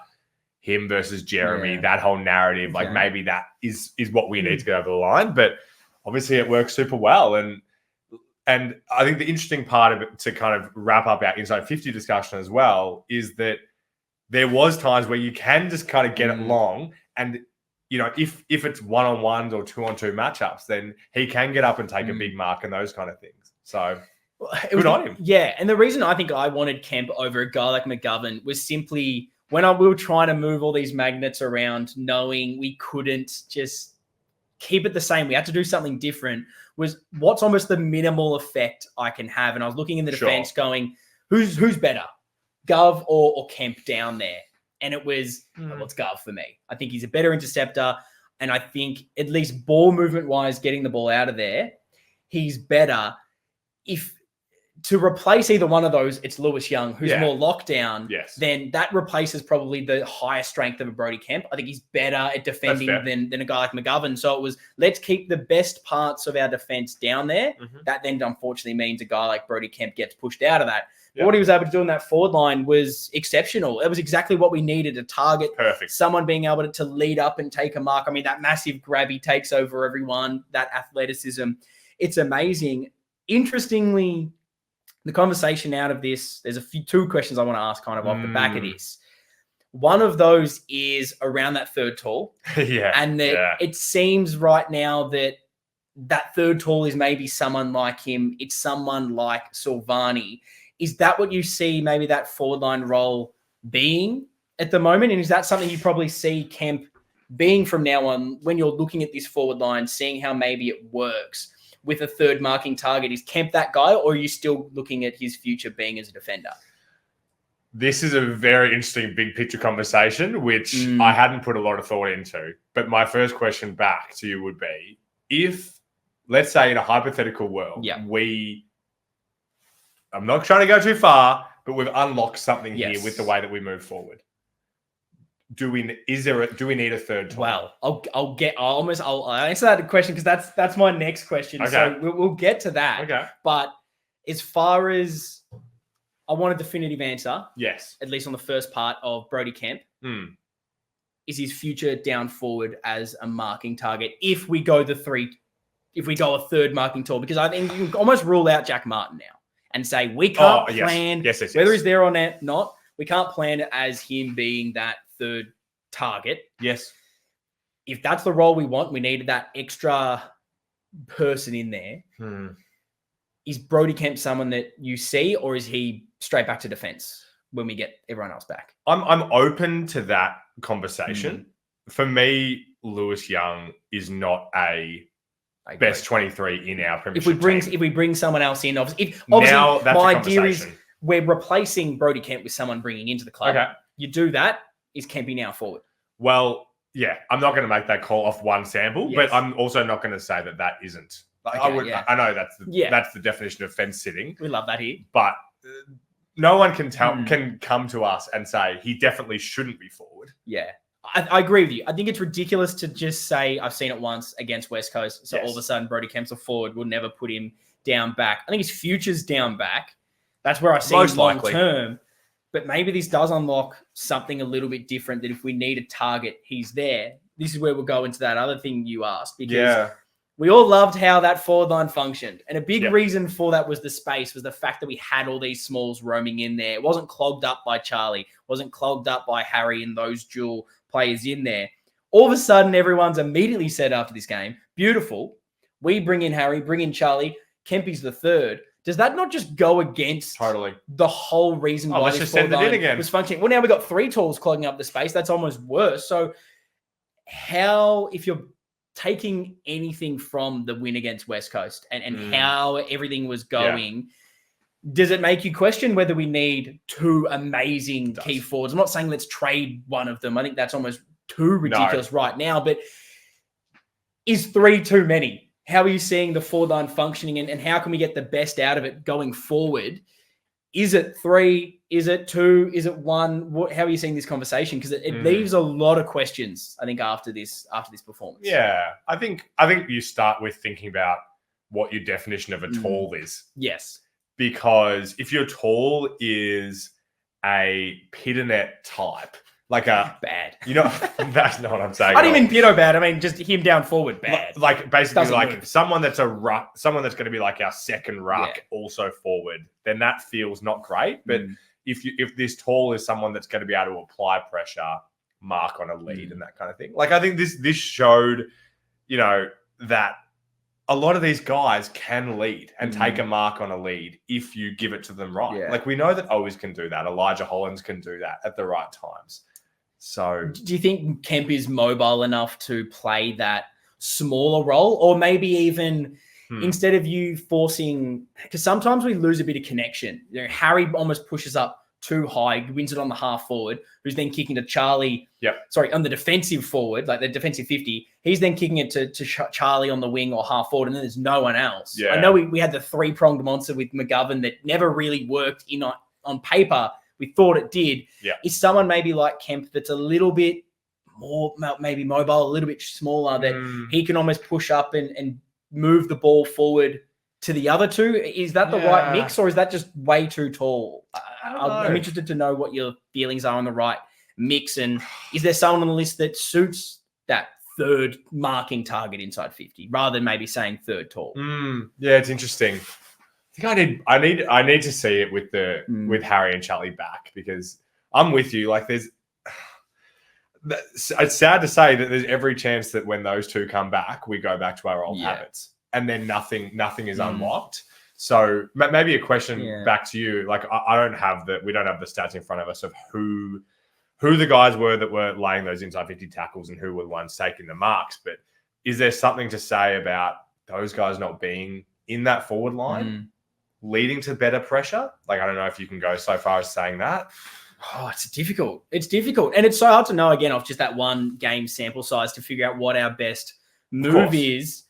him versus Jeremy, that whole narrative. Like maybe that is what we need to get over the line. But obviously it works super well. And I think the interesting part of it to kind of wrap up our Inside 50 discussion as well is that there was times where you can just kind of get it long. And, if it's one-on-ones or 2-on-2 matchups, then he can get up and take a big mark and those kind of things. So good on him. Yeah. And the reason I think I wanted Kemp over a guy like McGovern was simply when we were trying to move all these magnets around, knowing we couldn't just keep it the same. We had to do something different. Was what's almost the minimal effect I can have. And I was looking in the defense going, who's better, Gov or Kemp down there? And it was, it's Gov for me. I think he's a better interceptor. And I think at least ball movement-wise, getting the ball out of there, he's better. If to replace either one of those, it's Lewis Young, who's more lockdown, then that replaces probably the highest strength of a Brody Kemp. I think he's better at defending than a guy like McGovern. So it was, let's keep the best parts of our defense down there. That then unfortunately means a guy like Brody Kemp gets pushed out of that. Yep. What he was able to do in that forward line was exceptional. It was exactly what we needed, a target. Perfect. Someone being able to lead up and take a mark. I mean, that massive grab, he takes over everyone, that athleticism. It's amazing. Interestingly, the conversation out of this, there's two questions I want to ask kind of off the back of this. One of those is around that third tall. And it seems right now that third tall is maybe someone like him. It's someone like Silvani. Is that what you see maybe that forward line role being at the moment? And is that something you probably see Kemp being from now on when you're looking at this forward line, seeing how maybe it works? with a third marking target. Is Kemp that guy, or are you still looking at his future being as a defender? This is a very interesting big picture conversation, which I hadn't put a lot of thought into. But my first question back to you would be, if, let's say in a hypothetical world, I'm not trying to go too far, but we've unlocked something here with the way that we move forward. Do we need a third tall? Well, I'll answer that question because that's my next question. Okay. So we'll get to that. Okay. But as far as I want a definitive answer, yes, at least on the first part of Brody Kemp, is his future down forward as a marking target if we go a third marking tall, because I think you can almost rule out Jack Martin now and say we can't plan whether he's there or not. We can't plan it as him being that third target. Yes. If that's the role we want, we needed that extra person in there. Is Brody Kemp someone that you see, or is he straight back to defense when we get everyone else back? I'm open to that conversation. For me, Lewis Young is not a best 23 in our Premiership team. If we bring someone else in, obviously now that's my a idea is conversation. we're replacing Brody Kemp with someone bringing into the club. Okay. You do that, is Kempy now forward? Well, yeah, I'm not going to make that call off one sample, but I'm also not going to say that isn't. I know that's the definition of fence sitting. We love that here. But no one can come to us and say he definitely shouldn't be forward. Yeah. I agree with you. I think it's ridiculous to just say I've seen it once against West Coast, so all of a sudden Brody Kemp's a forward. We'll never put him down back. I think his future's down back. That's where I see him long term. But maybe this does unlock something a little bit different, that if we need a target, he's there. This is where we'll go into that other thing you asked, because we all loved how that forward line functioned. And a big reason for that was the space, was the fact that we had all these smalls roaming in there. It wasn't clogged up by Charlie, wasn't clogged up by Harry and those dual players in there. All of a sudden, everyone's immediately said after this game, beautiful. We bring in Harry, bring in Charlie. Kempy's the third. Does that not just go against the whole reason why let's this just send it in again was functioning? Well, now we've got 3 talls clogging up the space. That's almost worse. So how, if you're taking anything from the win against West Coast and how everything was going, does it make you question whether we need 2 amazing key forwards? I'm not saying let's trade one of them. I think that's almost too ridiculous right now. But is 3 too many? How are you seeing the forward line functioning, and how can we get the best out of it going forward? Is it 3? Is it 2? Is it 1? How are you seeing this conversation? Because it leaves a lot of questions, I think, after this performance. Yeah, I think you start with thinking about what your definition of a tall is. Yes. Because if your tall is a Pidanet type, like a bad, that's not what I'm saying. I didn't mean Pido bad. I mean just him down forward bad. Like basically, Doesn't someone that's a ruck, someone that's going to be like our second ruck, also forward. Then that feels not great. But if this tall is someone that's going to be able to apply pressure, mark on a lead, and that kind of thing. Like I think this showed, that a lot of these guys can lead and take a mark on a lead if you give it to them right. Yeah. Like we know that Owens can do that. Elijah Hollands can do that at the right times. So do you think Kemp is mobile enough to play that smaller role, or maybe even instead of you forcing, because sometimes we lose a bit of connection. Harry almost pushes up too high, wins it on the half forward, who's then kicking to Charlie. On the defensive forward, like the defensive 50. He's then kicking it to Charlie on the wing or half forward, and then there's no one else. I know we had the 3-pronged monster with McGovern that never really worked on paper. We thought it did. Is someone maybe like Kemp that's a little bit more maybe mobile, a little bit smaller, that he can almost push up and move the ball forward to the other two? Is that the right mix, or is that just way too tall? I'm interested to know what your feelings are on the right mix, and is there someone on the list that suits that third marking target inside 50 rather than maybe saying third tall? Yeah, it's interesting. I think I need to see it with Harry and Charlie back, because I'm with you. Like it's sad to say that there's every chance that when those two come back, we go back to our old habits, and then nothing is unlocked. So maybe a question back to you. Like we don't have the stats in front of us of who the guys were that were laying those inside 50 tackles and who were the ones taking the marks. But is there something to say about those guys not being in that forward line leading to better pressure. Like, I don't know if you can go so far as saying that. Oh, it's difficult. It's difficult. And it's so hard to know, again, off just that one game sample size to figure out what our best move is.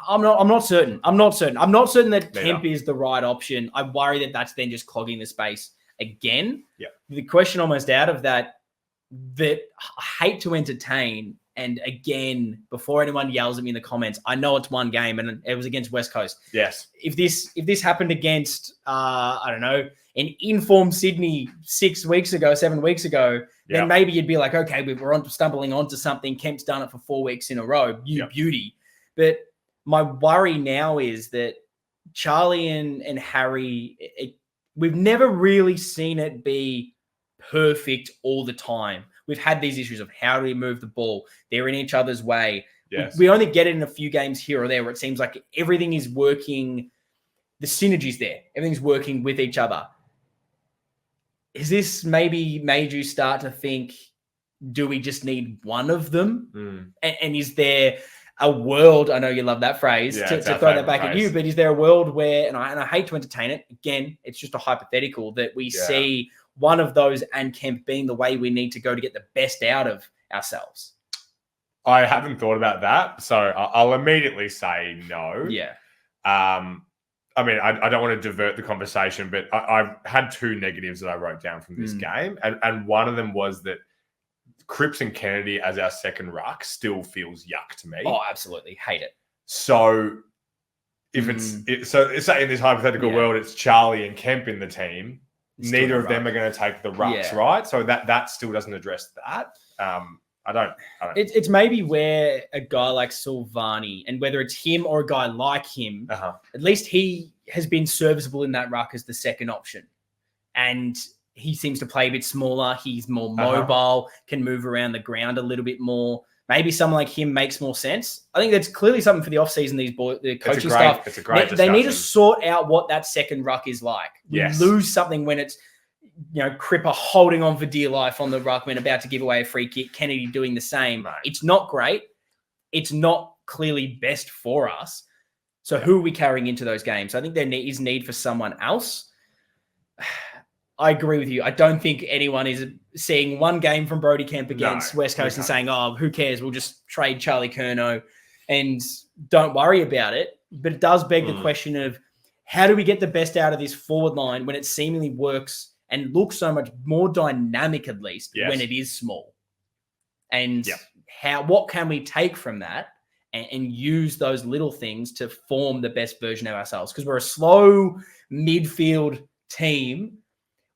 I'm not certain. I'm not certain that Kemp is the right option. I worry that that's then just clogging the space again. Yeah. The question almost out of that I hate to entertain, and again, before anyone yells at me in the comments, I know it's one game and it was against West Coast. Yes. If this happened against, I don't know, an informed Sydney 7 weeks ago, then maybe you'd be like, okay, we're stumbling onto something. Kemp's done it for 4 weeks in a row. Beauty. But my worry now is that Charlie and Harry, we've never really seen it be perfect all the time. We've had these issues of how do we move the ball? They're in each other's way. Yes. We only get it in a few games here or there where it seems like everything is working. The synergy's there. Everything's working with each other. Has this maybe made you start to think, do we just need one of them? And is there a world, I know you love that phrase, to throw that back at you, but is there a world where, and I hate to entertain it, again, it's just a hypothetical, that we see one of those and Kemp being the way we need to go to get the best out of ourselves? I haven't thought about that, so I'll immediately say no. Yeah. I mean, I don't want to divert the conversation, but I've had two negatives that I wrote down from this game. And one of them was that Cripps and Kennedy as our second ruck still feels yuck to me. Oh, absolutely. Hate it. So if it's say in this hypothetical world, it's Charlie and Kemp in the team. Neither of them are going to take the rucks, right? So that still doesn't address that. I don't. It's maybe where a guy like Silvani, and whether it's him or a guy like him, at least he has been serviceable in that ruck as the second option. And he seems to play a bit smaller. He's more mobile, can move around the ground a little bit more. Maybe someone like him makes more sense. I think that's clearly something for the offseason, the coaching staff. It's a great discussion. They need to sort out what that second ruck is like. We lose something when it's, Cripper holding on for dear life on the ruck when about to give away a free kick, Kennedy doing the same. Right. It's not great. It's not clearly best for us. So who are we carrying into those games? I think there is need for someone else. I agree with you. I don't think anyone is seeing one game from Brody Kemp against West Coast and saying, oh, who cares? We'll just trade Charlie Curnow and don't worry about it. But it does beg the question of, how do we get the best out of this forward line when it seemingly works and looks so much more dynamic, at least, when it is small? And what can we take from that and use those little things to form the best version of ourselves? Because we're a slow midfield team.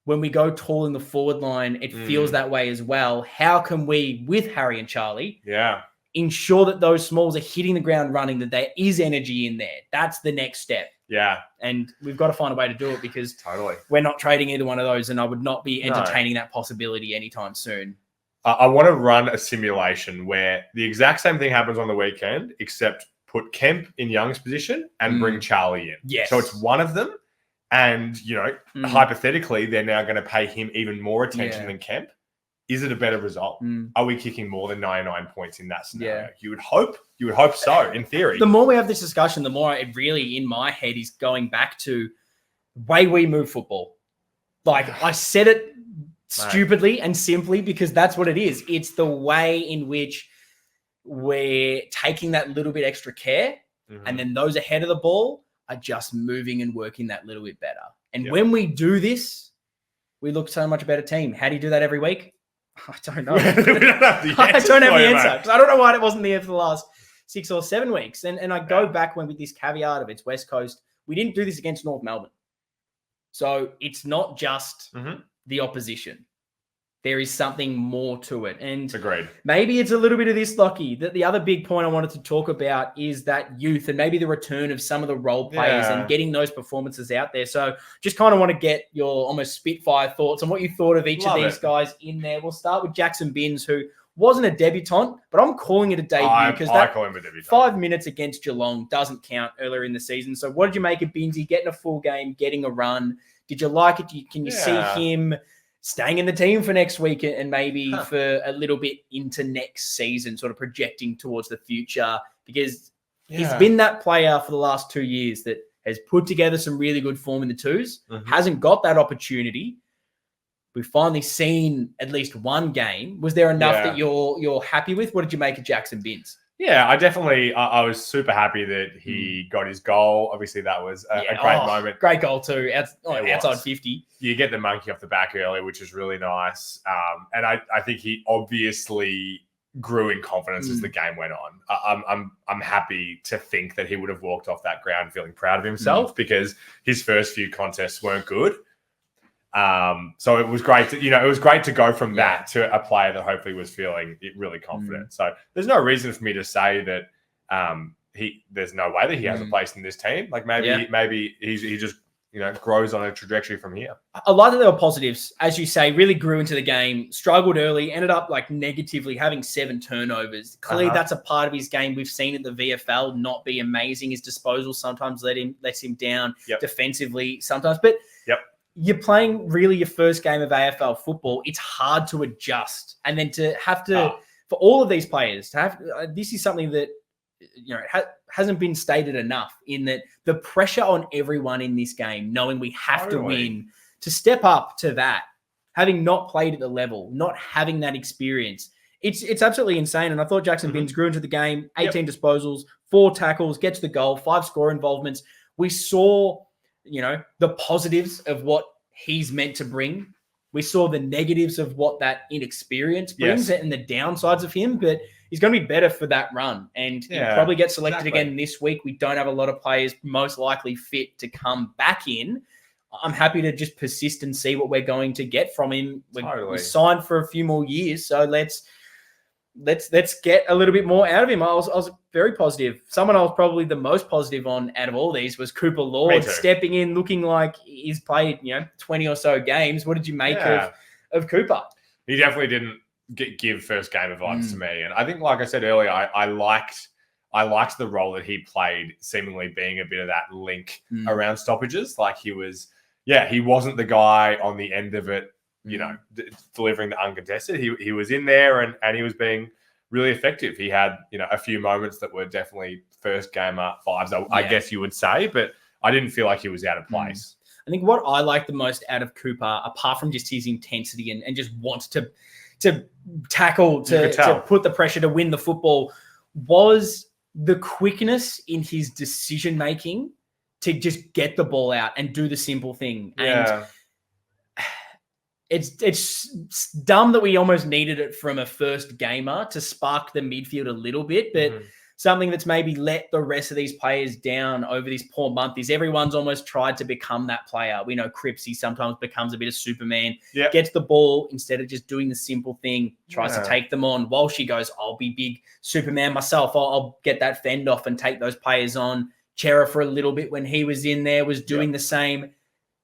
When we go tall in the forward line, it feels that way as well. How can we, with Harry and Charlie, ensure that those smalls are hitting the ground running, that there is energy in there? That's the next step. Yeah. And we've got to find a way to do it, because we're not trading either one of those, and I would not be entertaining that possibility anytime soon. I want to run a simulation where the exact same thing happens on the weekend, except put Kemp in Young's position and bring Charlie in. Yes. So it's one of them. And, hypothetically, they're now going to pay him even more attention than Kemp. Is it a better result? Are we kicking more than 99 points in that scenario? Yeah. You would hope so, in theory. The more we have this discussion, the more it really, in my head, is going back to the way we move football. Like, I said it stupidly and simply because that's what it is. It's the way in which we're taking that little bit extra care, and then those ahead of the ball are just moving and working that little bit better. And when we do this, we look so much a better team. How do you do that every week? I don't know. We don't have the answer. I don't have the answer, because I don't know why it wasn't there for the last 6 or 7 weeks. And I go back with this caveat of it's West Coast. We didn't do this against North Melbourne. So it's not just the opposition. There is something more to it. And agreed. Maybe it's a little bit of this, Lockie. That the other big point I wanted to talk about is that youth and maybe the return of some of the role players and getting those performances out there. So just kind of want to get your almost spitfire thoughts on what you thought of each of these guys in there. We'll start with Jackson Binns, who wasn't a debutant, but I'm calling it a debut because I call him a debutant. 5 minutes against Geelong doesn't count earlier in the season. So what did you make of Binnsy getting a full game, getting a run? Did you like it? Can you see him staying in the team for next week and maybe for a little bit into next season, sort of projecting towards the future? Because He's been that player for the last 2 years that has put together some really good form in the twos, hasn't got that opportunity. We've finally seen at least one game. Was there enough that you're happy with? What did you make of Jackson Binns? Yeah, I was super happy that he got his goal. Obviously, that was a great moment. Great goal too, outside 50. You get the monkey off the back early, which is really nice. And I think he obviously grew in confidence as the game went on. I'm happy to think that he would have walked off that ground feeling proud of himself because his first few contests weren't good. So it was great to go from that to a player that hopefully was feeling really confident. So there's no reason for me to say that there's no way that he has a place in this team. Like maybe he just grows on a trajectory from here. I like that there were positives, as you say, really grew into the game, struggled early, ended up negatively having 7 turnovers. Clearly that's a part of his game. We've seen at the VFL not be amazing. His disposal sometimes lets him down defensively sometimes, but you're playing really your first game of AFL football. It's hard to adjust. And then to have to, for all of these players to have, this is something that, hasn't been stated enough in that the pressure on everyone in this game, knowing we have to win, to step up to that, having not played at the level, not having that experience. It's absolutely insane. And I thought Jackson Binns grew into the game, 18 disposals, 4 tackles, gets the goal, 5 score involvements. We saw, the positives of what he's meant to bring. We saw the negatives of what that inexperience brings and the downsides of him, but he's going to be better for that run. And he'll probably get selected again this week. We don't have a lot of players most likely fit to come back in. I'm happy to just persist and see what we're going to get from him. We signed for a few more years, so let's get a little bit more out of him. I was very positive. Someone I was probably the most positive on out of all these was Cooper Lord stepping in, looking like he's played 20 or so games. What did you make of Cooper? He definitely didn't give first game vibes to me, and I think, like I said earlier, I liked the role that he played, seemingly being a bit of that link around stoppages. Like he wasn't the guy on the end of it, delivering the uncontested. He was in there and he was being really effective. He had, a few moments that were definitely first gamer vibes, I guess you would say, but I didn't feel like he was out of place. I think what I like the most out of Cooper, apart from just his intensity and just wants to tackle, to put the pressure to win the football, was the quickness in his decision-making to just get the ball out and do the simple thing. And it's dumb that we almost needed it from a first gamer to spark the midfield a little bit, but something that's maybe let the rest of these players down over this poor month is everyone's almost tried to become that player. We know Cripsy sometimes becomes a bit of Superman, gets the ball instead of just doing the simple thing, tries to take them on. While she goes, I'll be big Superman myself. I'll get that fend off and take those players on. Chera for a little bit when he was in there was doing the same.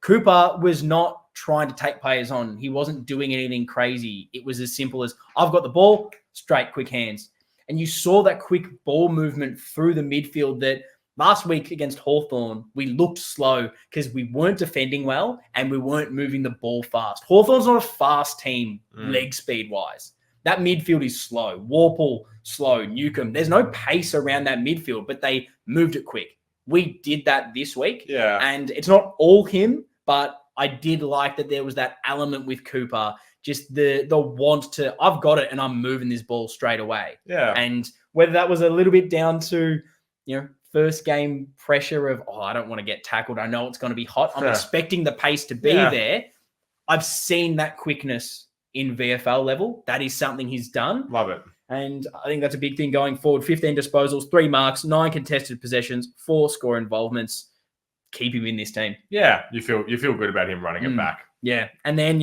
Cooper was not trying to take players on. He wasn't doing anything crazy. It was as simple as, I've got the ball, straight, quick hands. And you saw that quick ball movement through the midfield that last week against Hawthorn, we looked slow because we weren't defending well and we weren't moving the ball fast. Hawthorn's not a fast team, leg speed-wise. That midfield is slow. Warple, slow. Newcomb. There's no pace around that midfield, but they moved it quick. We did that this week. And it's not all him, but I did like that there was that element with Cooper, just the want to, I've got it and I'm moving this ball straight away. And whether that was a little bit down to, first game pressure of, I don't want to get tackled. I know it's going to be hot. I'm expecting the pace to be there. I've seen that quickness in VFL level. That is something he's done. Love it. And I think that's a big thing going forward. 15 disposals, 3 marks, 9 contested possessions, 4 score involvements. Keep him in this team. Yeah, you feel good about him running it back. Yeah, and then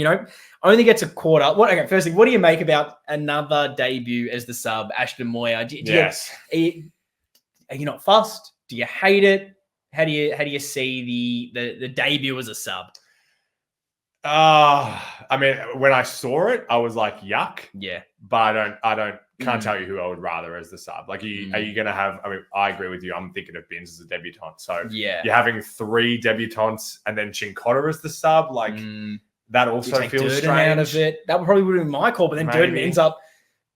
only gets a quarter. Firstly, what do you make about another debut as the sub, Ashton Moyer? Are you not fussed? Do you hate it? How do you see the debut as a sub? I mean, when I saw it, I was like, yuck. Yeah, but can't tell you who I would rather as the sub. Like, are you going to have? I mean, I agree with you. I'm thinking of Binns as a debutant. So you're having 3 debutants and then Chincotta as the sub. Like that also feels Durden strange. Out of it. That probably would have been my call, but then Durden ends up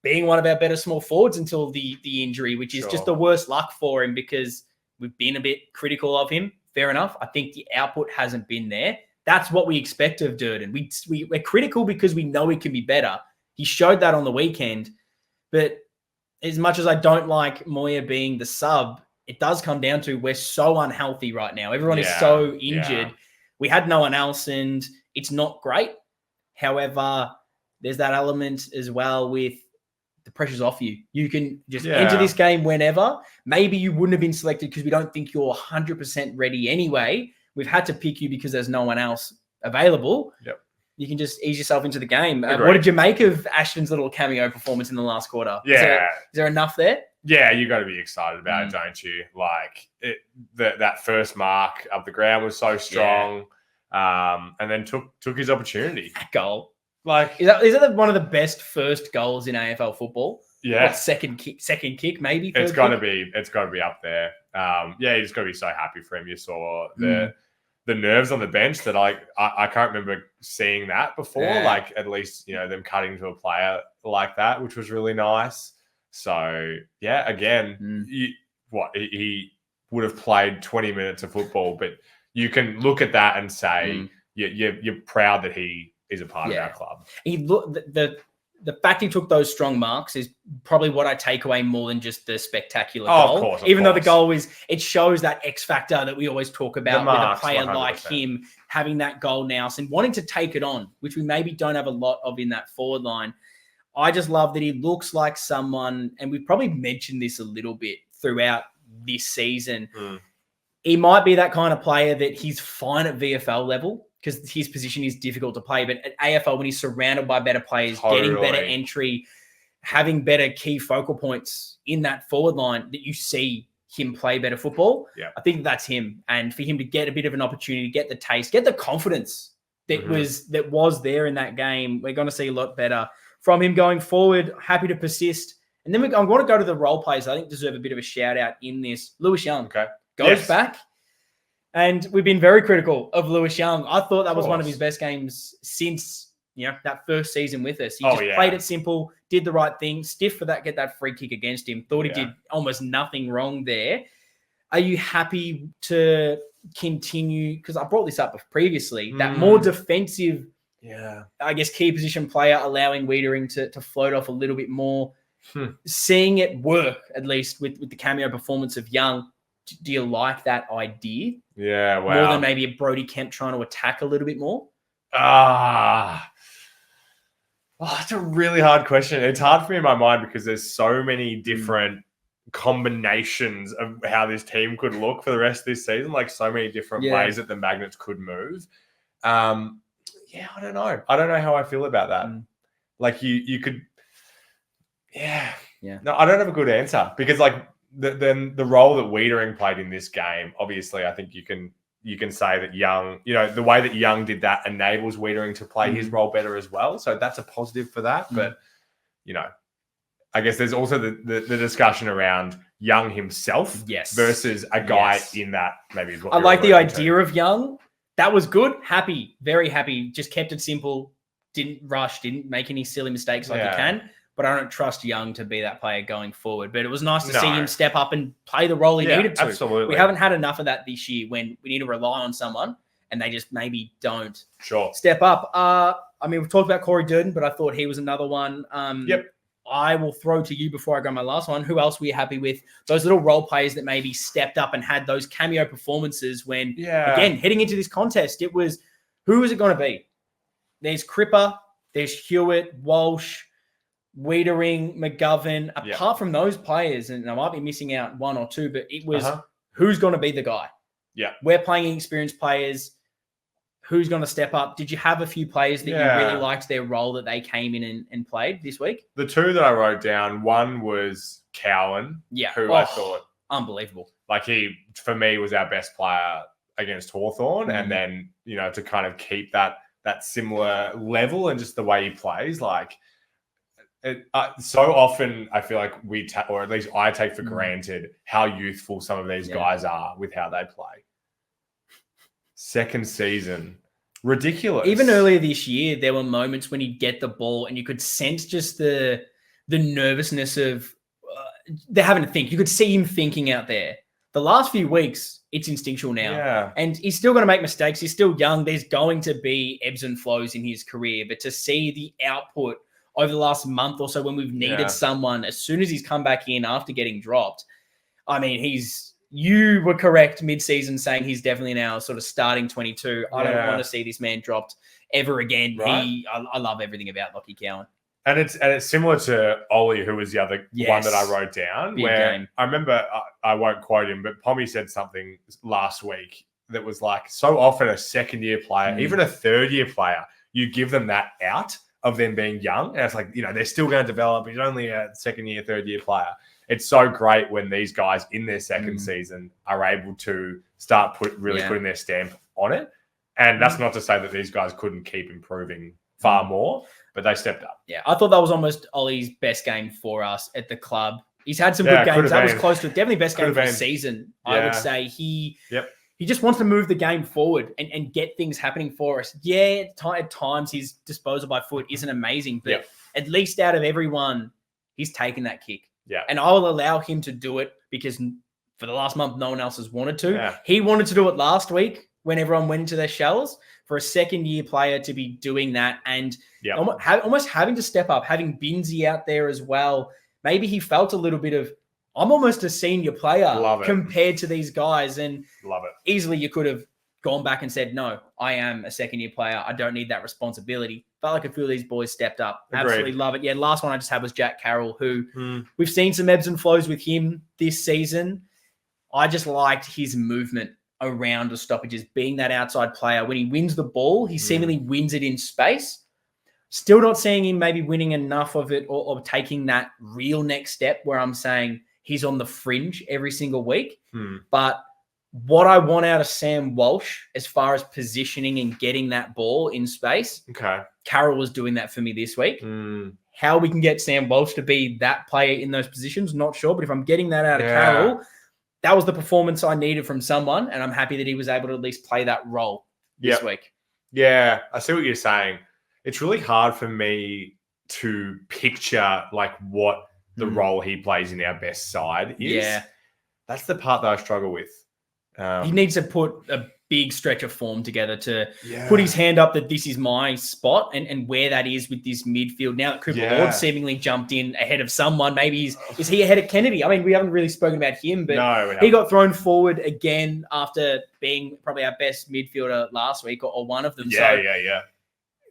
being one of our better small forwards until the injury, which is just the worst luck for him because we've been a bit critical of him. Fair enough. I think the output hasn't been there. That's what we expect of Durden. We're critical because we know he can be better. He showed that on the weekend. But as much as I don't like Moya being the sub, it does come down to we're so unhealthy right now. Everyone is so injured. Yeah. We had no one else, and it's not great. However, there's that element as well with the pressure's off you. You can just enter this game whenever. Maybe you wouldn't have been selected because we don't think you're 100% ready anyway. We've had to pick you because there's no one else available. Yep. You can just ease yourself into the game. What did you make of Ashton's little cameo performance in the last quarter? Yeah. Is there enough there? Yeah, you got to be excited about it, don't you? Like that first mark up the ground was so strong, and then took his opportunity. That goal, like, is that one of the best first goals in AFL football? Yeah, what, second kick, maybe. It's got to be up there. You just got to be so happy for him. You saw the nerves on the bench that I can't remember seeing that before. Yeah. Like, at least them cutting to a player like that, which was really nice. So, yeah, again, he would have played 20 minutes of football, but you can look at that and say you're proud that he is a part of our club. The fact he took those strong marks is probably what I take away more than just the spectacular goal. Of course. Even though the goal it shows that X factor that we always talk about with a player 100%. Like him having that goal now and wanting to take it on, which we maybe don't have a lot of in that forward line. I just love that he looks like someone, and we've probably mentioned this a little bit throughout this season. He might be that kind of player that he's fine at VFL level because his position is difficult to play. But at AFL, when he's surrounded by better players, getting better entry, having better key focal points in that forward line, that you see him play better football. Yeah. I think that's him. And for him to get a bit of an opportunity, get the taste, get the confidence that was there in that game, we're going to see a lot better from him going forward. Happy to persist. And then I want to go to the role players I think deserve a bit of a shout out in this. Lewis Young goes back. And we've been very critical of Lewis Young. I thought that was one of his best games since that first season with us. He just played it simple, did the right thing, stiff for that, get that free kick against him. Thought he did almost nothing wrong there. Are you happy to continue? Because I brought this up previously, that more defensive, I guess, key position player, allowing Wiedering to float off a little bit more. Seeing it work, at least with the cameo performance of Young. Do you like that idea? Yeah, wow. More than maybe a Brody Kemp trying to attack a little bit more? That's a really hard question. It's hard for me in my mind because there's so many different combinations of how this team could look for the rest of this season, like so many different ways that the Magnets could move. I don't know. I don't know how I feel about that. Like you could, No, I don't have a good answer because like the role that Wiedering played in this game, obviously, I think you can say that Young, the way that Young did that enables Wiedering to play his role better as well. So that's a positive for that. But, I guess there's also the discussion around Young himself versus a guy in that maybe is what I like the idea of Young. That was good. Happy, very happy. Just kept it simple. Didn't rush, didn't make any silly mistakes like he can. But I don't trust Young to be that player going forward. But it was nice to see him step up and play the role he needed to. Absolutely. We haven't had enough of that this year when we need to rely on someone and they just maybe don't step up. We've talked about Corey Durden, but I thought he was another one. I will throw to you before I go my last one. Who else were you happy with? Those little role players that maybe stepped up and had those cameo performances when, again, heading into this contest, it was, who is it going to be? There's Cripper, there's Hewitt, Walsh, Wiedering, McGovern. Apart from those players, and I might be missing out one or two, but it was who's going to be the guy? Yeah. We're playing experienced players. Who's going to step up? Did you have a few players that you really liked their role that they came in and played this week? The two that I wrote down, one was Cowan, who I thought... Unbelievable. Like he, for me, was our best player against Hawthorn. And then, to kind of keep that similar level and just the way he plays, like... so often I feel like or at least I take for granted how youthful some of these guys are with how they play. Second season, ridiculous. Even earlier this year, there were moments when he'd get the ball and you could sense just the the nervousness of they're having to think. You could see him thinking out there. The last few weeks, it's instinctual now. Yeah. And he's still going to make mistakes. He's still young. There's going to be ebbs and flows in his career. But to see the output over the last month or so when we've needed someone, as soon as he's come back in after getting dropped, I mean, you were correct mid-season saying he's definitely now sort of starting 22. I don't want to see this man dropped ever again. Right. I love everything about Lockie Cowan. And it's similar to Ollie, who was the other one that I wrote down. Big where game. I remember, I won't quote him, but Pommy said something last week that was like, so often a second-year player, even a third-year player, you give them that out of them being young. And it's like, they're still going to develop. He's only a second-year, third-year player. It's so great when these guys in their second season are able to start putting their stamp on it. And that's not to say that these guys couldn't keep improving far more, but they stepped up. Yeah, I thought that was almost Ollie's best game for us at the club. He's had some good games. That was close to definitely best game of the season. Yeah. I would say he just wants to move the game forward and get things happening for us. Yeah, at times his disposal by foot isn't amazing, but at least out of everyone, he's taken that kick. Yeah. And I will allow him to do it because for the last month, no one else has wanted to. Yeah. He wanted to do it last week when everyone went into their shells. For a second-year player to be doing that and almost having to step up, having Binzi out there as well. Maybe he felt a little bit of, I'm almost a senior player compared to these guys. And easily you could have gone back and said, no, I am a second-year player. I don't need that responsibility. Felt like a few of these boys stepped up. Agreed. Absolutely love it. Yeah, last one I just had was Jack Carroll, who we've seen some ebbs and flows with him this season. I just liked his movement around the stoppages, being that outside player. When he wins the ball, he seemingly wins it in space. Still not seeing him maybe winning enough of it or taking that real next step where I'm saying he's on the fringe every single week. But what I want out of Sam Walsh as far as positioning and getting that ball in space, Carroll was doing that for me this week. How we can get Sam Walsh to be that player in those positions, not sure. But if I'm getting that out of Carroll, that was the performance I needed from someone, and I'm happy that he was able to at least play that role this week. Yeah, I see what you're saying. It's really hard for me to picture like what the role he plays in our best side is. Yeah. That's the part that I struggle with. He needs to put a big stretch of form together to put his hand up that this is my spot and where that is with this midfield. Now that Cooper Lord seemingly jumped in ahead of someone, maybe is he ahead of Kennedy? I mean, we haven't really spoken about him, but he got thrown forward again after being probably our best midfielder last week or one of them.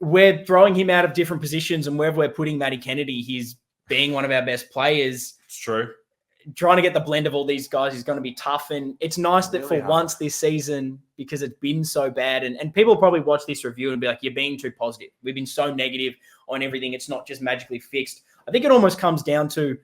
We're throwing him out of different positions, and wherever we're putting Matty Kennedy, he's being one of our best players. It's true. Trying to get the blend of all these guys is going to be tough. And it's nice that for once this season, because it's been so bad, and people probably watch this review and be like, you're being too positive. We've been so negative on everything. It's not just magically fixed. I think it almost comes down to,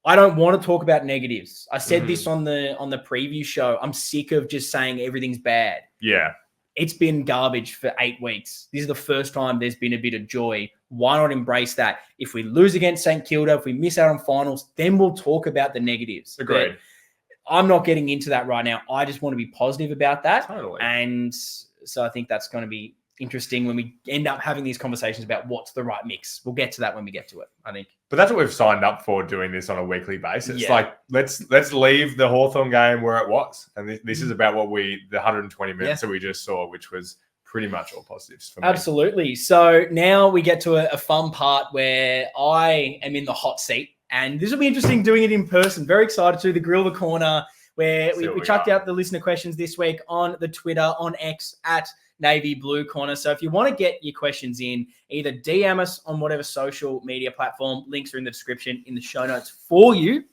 I don't want to talk about negatives. I said this on the preview show. I'm sick of just saying everything's bad. Yeah. It's been garbage for 8 weeks. This is the first time there's been a bit of joy. Why not embrace that? If we lose against St Kilda, if we miss out on finals, then we'll talk about the negatives. Agreed. But I'm not getting into that right now. I just want to be positive about that. Totally. And so I think that's going to be interesting when we end up having these conversations about what's the right mix. We'll get to that when we get to it, I think. But that's what we've signed up for, doing this on a weekly basis. Like, let's leave the Hawthorn game where it was. And this is about the 120 minutes that we just saw, which was pretty much all positives for me. Absolutely. So now we get to a fun part where I am in the hot seat. And this will be interesting doing it in person. Very excited to the Grill the Corner, where we chucked out the listener questions this week on the Twitter, on X, at Navy Blue Corner. So if you want to get your questions in, either DM us on whatever social media platform, links are in the description, in the show notes for you,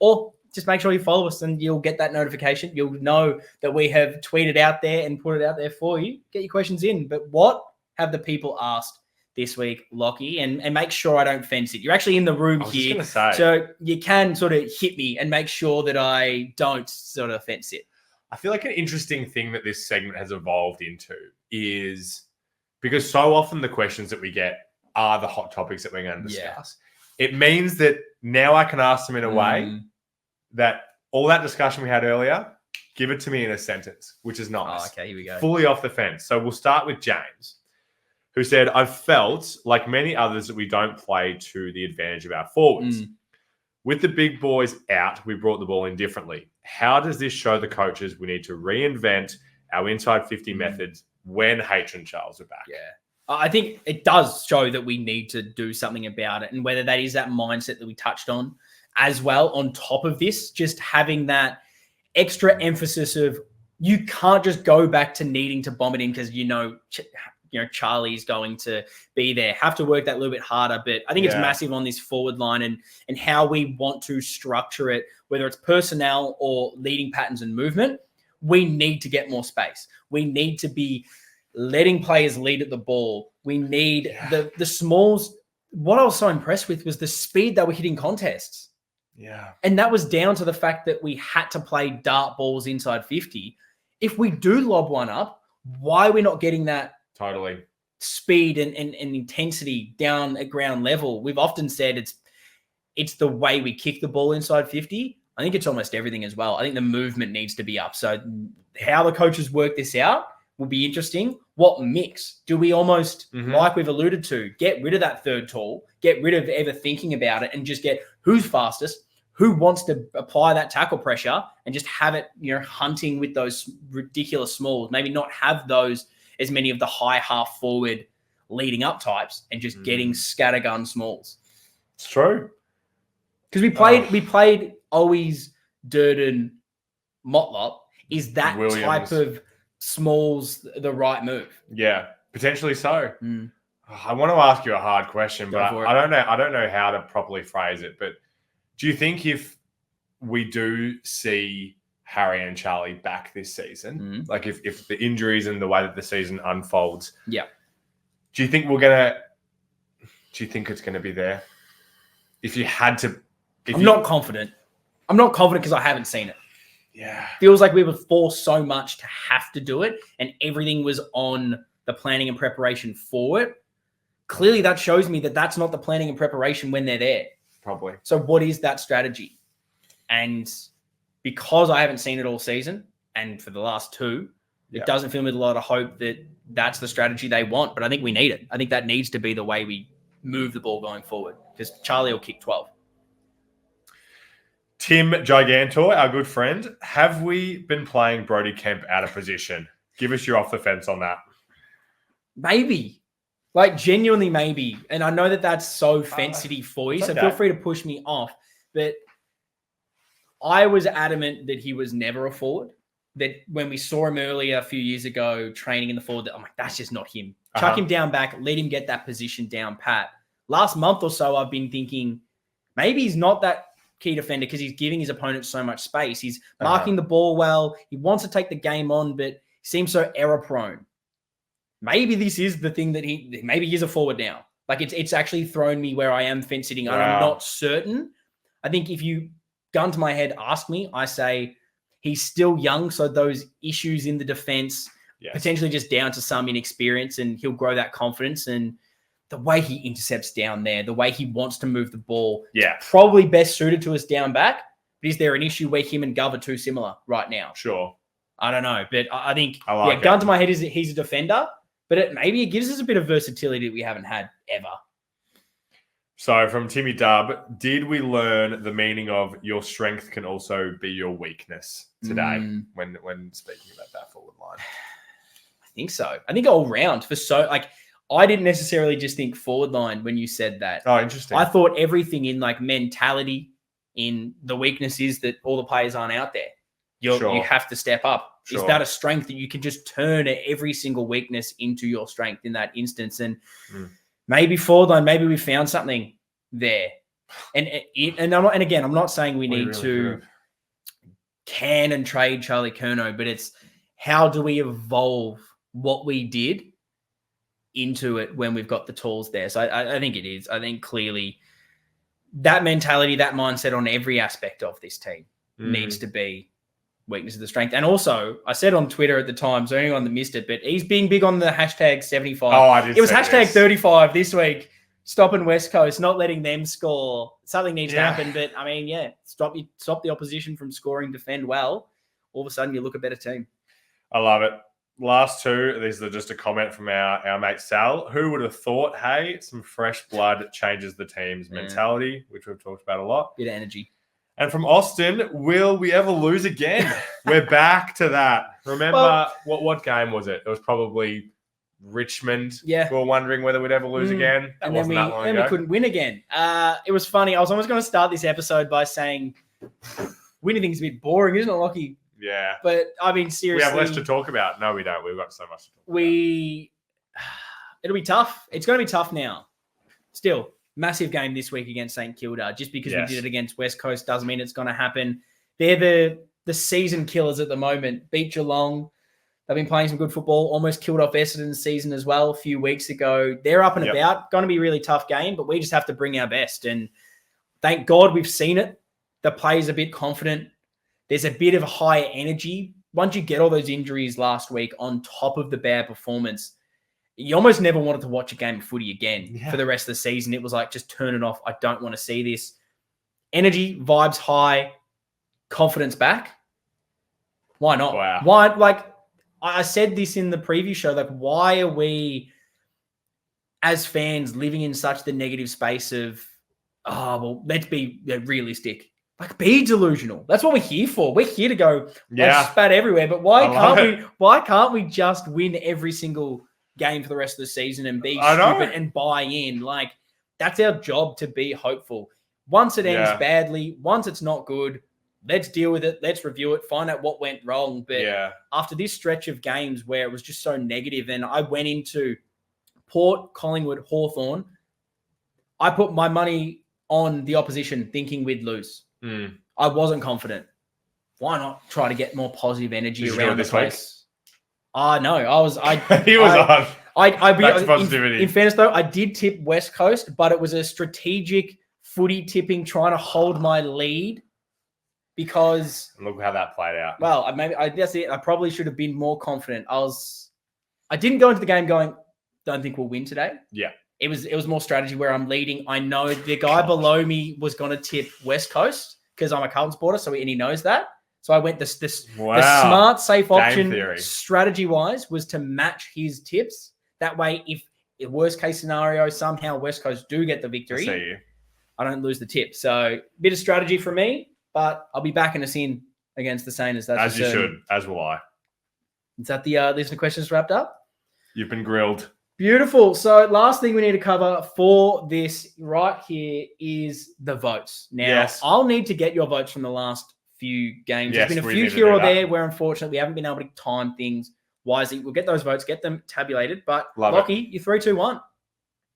or just make sure you follow us and you'll get that notification. You'll know that we have tweeted out there and put it out there for you. Get your questions in. But what have the people asked this week, Lockie? And make sure I don't fence it. You're actually in the room here, so you can sort of hit me and make sure that I don't sort of fence it. I feel like an interesting thing that this segment has evolved into is, because so often the questions that we get are the hot topics that we're going to discuss. It means that now I can ask them in a way that all that discussion we had earlier, give it to me in a sentence, which is nice. Oh, okay, here we go. Fully off the fence. So we'll start with James, who said, "I've felt like many others that we don't play to the advantage of our forwards. With the big boys out, we brought the ball in differently. How does this show the coaches we need to reinvent our inside 50 methods when H and Charles are back?" Yeah. I think it does show that we need to do something about it. And whether that is that mindset that we touched on as well, on top of this, just having that extra emphasis of you can't just go back to needing to bomb it in because Charlie's going to be there. Have to work that little bit harder. But I think it's massive on this forward line and how we want to structure it, whether it's personnel or leading patterns and movement. We need to get more space. We need to be letting players lead at the ball. We need the smalls. What I was so impressed with was the speed that we're hitting contests. Yeah. And that was down to the fact that we had to play dart balls inside 50. If we do lob one up, why are we not getting that Totally speed and intensity down at ground level? We've often said it's the way we kick the ball inside 50. I think it's almost everything as well. I think the movement needs to be up. So how the coaches work this out will be interesting. What mix do we almost, like we've alluded to, get rid of that third tall, get rid of ever thinking about it and just get who's fastest, who wants to apply that tackle pressure and just have it, hunting with those ridiculous smalls, maybe not have those as many of the high half forward leading up types and just getting scattergun smalls. It's true. Because we played always Durden, Motlop. Is that Williams. Type of smalls the right move? Yeah, potentially so. I want to ask you a hard question, but I don't know how to properly phrase it. But do you think if we do see Harry and Charlie back this season, like if the injuries and the way that the season unfolds, do you think it's going to be there? If you had to, I'm not confident. I'm not confident because I haven't seen it. Yeah. Feels like we were forced so much to have to do it and everything was on the planning and preparation for it. Clearly that shows me that that's not the planning and preparation when they're there. Probably. So what is that strategy? And because I haven't seen it all season and for the last two, it doesn't fill me with a lot of hope that that's the strategy they want, but I think we need it. I think that needs to be the way we move the ball going forward because Charlie will kick 12. Tim Gigantor, our good friend, have we been playing Brody Kemp out of position? Give us your off the fence on that. Maybe. Like genuinely maybe. And I know that that's so fence-ity for you, so feel free to push me off. But I was adamant that he was never a forward. That when we saw him earlier a few years ago training in the forward, I'm like, that's just not him. Chuck him down back, let him get that position down pat. Last month or so, I've been thinking maybe he's not that key defender because he's giving his opponent so much space. He's marking the ball well. He wants to take the game on, but seems so error prone. Maybe this is the thing that maybe he's a forward now. Like it's actually thrown me where I am fence sitting. And I'm not certain. I think if you gun to my head, ask me, I say he's still young. So those issues in the defense, potentially just down to some inexperience and he'll grow that confidence. And the way he intercepts down there, the way he wants to move the ball, probably best suited to us down back. But is there an issue where him and Gov are too similar right now? Sure. I don't know. But I think, gun to my head is that he's a defender, but maybe it gives us a bit of versatility that we haven't had ever. So from Timmy Dub, did we learn the meaning of your strength can also be your weakness today when speaking about that forward line? I think so. I think all round I didn't necessarily just think forward line when you said that. Oh, interesting. I thought everything in like mentality, in the weakness is that all the players aren't out there. You have to step up. Is that a strength that you can just turn every single weakness into your strength in that instance? And maybe forward line, maybe we found something there. And I'm not saying we need to can and trade Charlie Curnow, but it's how do we evolve what we did into it when we've got the tools there. So I think it is. I think clearly that mentality, that mindset on every aspect of this team needs to be weakness of the strength. And also, I said on Twitter at the time, so anyone that missed it, but he's being big on the hashtag 75. Oh, I did. It was hashtag 35 this week. Stopping West Coast, not letting them score. Something needs to happen. But I mean, stop the opposition from scoring, defend well. All of a sudden, you look a better team. I love it. Last two, these are just a comment from our mate Sal. Who would have thought, hey, some fresh blood changes the team's mentality, which we've talked about a lot. Bit of energy. And from Austin, will we ever lose again? We're back to that. Remember, what game was it? It was probably Richmond. Yeah. We were wondering whether we'd ever lose again. That wasn't that long ago. We couldn't win again. It was funny. I was almost going to start this episode by saying winning things a bit boring, isn't it, Lockie? Yeah. But, I mean, seriously. We have less to talk about. No, we don't. We've got so much to talk about. It'll be tough. It's going to be tough now. Still, massive game this week against St Kilda. Just because we did it against West Coast doesn't mean it's going to happen. They're the season killers at the moment. Beat Geelong. They've been playing some good football. Almost killed off Essendon's season as well a few weeks ago. They're up and about. Going to be a really tough game, but we just have to bring our best. And thank God we've seen it. The players are a bit confident. There's a bit of higher energy. Once you get all those injuries last week on top of the bad performance, you almost never wanted to watch a game of footy again for the rest of the season. It was like, just turn it off. I don't want to see this. Energy, vibes high, confidence back. Why not? Wow. Why? Like I said this in the preview show, like why are we as fans living in such the negative space of, let's be realistic. Like, be delusional. That's what we're here for. We're here to go spat everywhere. But why can't we just win every single game for the rest of the season and be stupid and buy in? Like, that's our job, to be hopeful. Once it ends badly, once it's not good, let's deal with it. Let's review it, find out what went wrong. But after this stretch of games where it was just so negative, and I went into Port, Collingwood, Hawthorn, I put my money on the opposition thinking we'd lose. I wasn't confident. Why not try to get more positive energy around the place? No, he was on. Positivity. In fairness, though, I did tip West Coast, but it was a strategic footy tipping, trying to hold my lead because look how that played out. Well, that's it. I probably should have been more confident. I didn't go into the game going, don't think we'll win today. Yeah. It was more strategy where I'm leading. I know the guy below me was going to tip West Coast because I'm a Carlton supporter, and he knows that. So I went the smart, safe option strategy-wise was to match his tips. That way, if worst case scenario, somehow West Coast do get the victory, I don't lose the tip. So a bit of strategy for me, but I'll be backing us in against the Saints. That's as you should, as will I. Is that the listener questions wrapped up? You've been grilled. Beautiful. So last thing we need to cover for this right here is the votes. Now, I'll need to get your votes from the last few games. There's been a few here or there where, unfortunately, we haven't been able to time things wisely. We'll get those votes, get them tabulated. But, Lockie, you 3, 2, 1.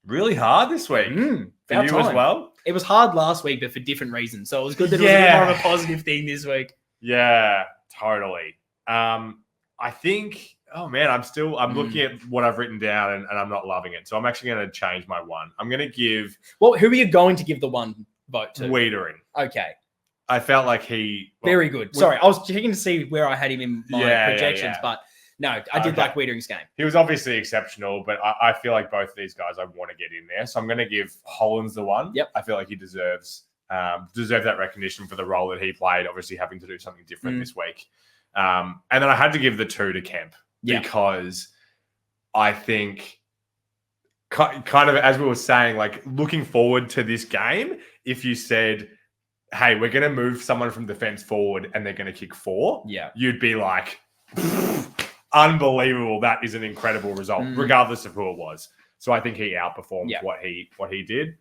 Really hard this week. For you as well? It was hard last week, but for different reasons. So it was good that it was a bit more of a positive thing this week. Yeah, totally. I think... Oh, man, I'm looking at what I've written down and I'm not loving it. So I'm actually going to change my one. I'm going to give... Well, who are you going to give the one vote to? Wiedering. Okay. I felt like he... Very good. Sorry, I was checking to see where I had him in my projections, but no, I did like Wiedering's game. He was obviously exceptional, but I feel like both of these guys I want to get in there. So I'm going to give Hollands the one. Yep. I feel like he deserves that recognition for the role that he played, obviously having to do something different this week. And then I had to give the 2 to Kemp. Because I think kind of, as we were saying, like looking forward to this game, if you said, hey, we're going to move someone from defense forward and they're going to kick 4, you'd be like, unbelievable. That is an incredible result, regardless of who it was. So I think he outperformed what he did.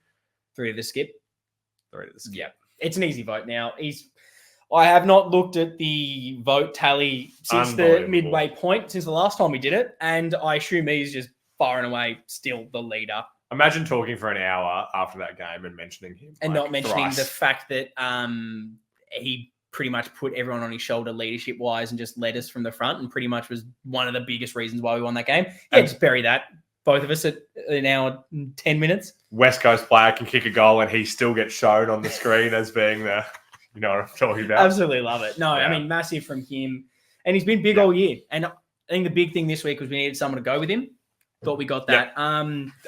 3 to the skip. 3 to the skip. Yeah. It's an easy vote now. I have not looked at the vote tally since the midway point, since the last time we did it, and I assume he's just far and away still the leader. Imagine talking for an hour after that game and mentioning him. And not mentioning the fact that he pretty much put everyone on his shoulder leadership-wise and just led us from the front and pretty much was one of the biggest reasons why we won that game. Yeah, just bury that. Both of us at an hour and 10 minutes. West Coast player can kick a goal and he still gets shown on the screen as being the... You know what I'm talking about? Absolutely love it. No, I mean, massive from him. And he's been big all year. And I think the big thing this week was we needed someone to go with him. Thought we got that.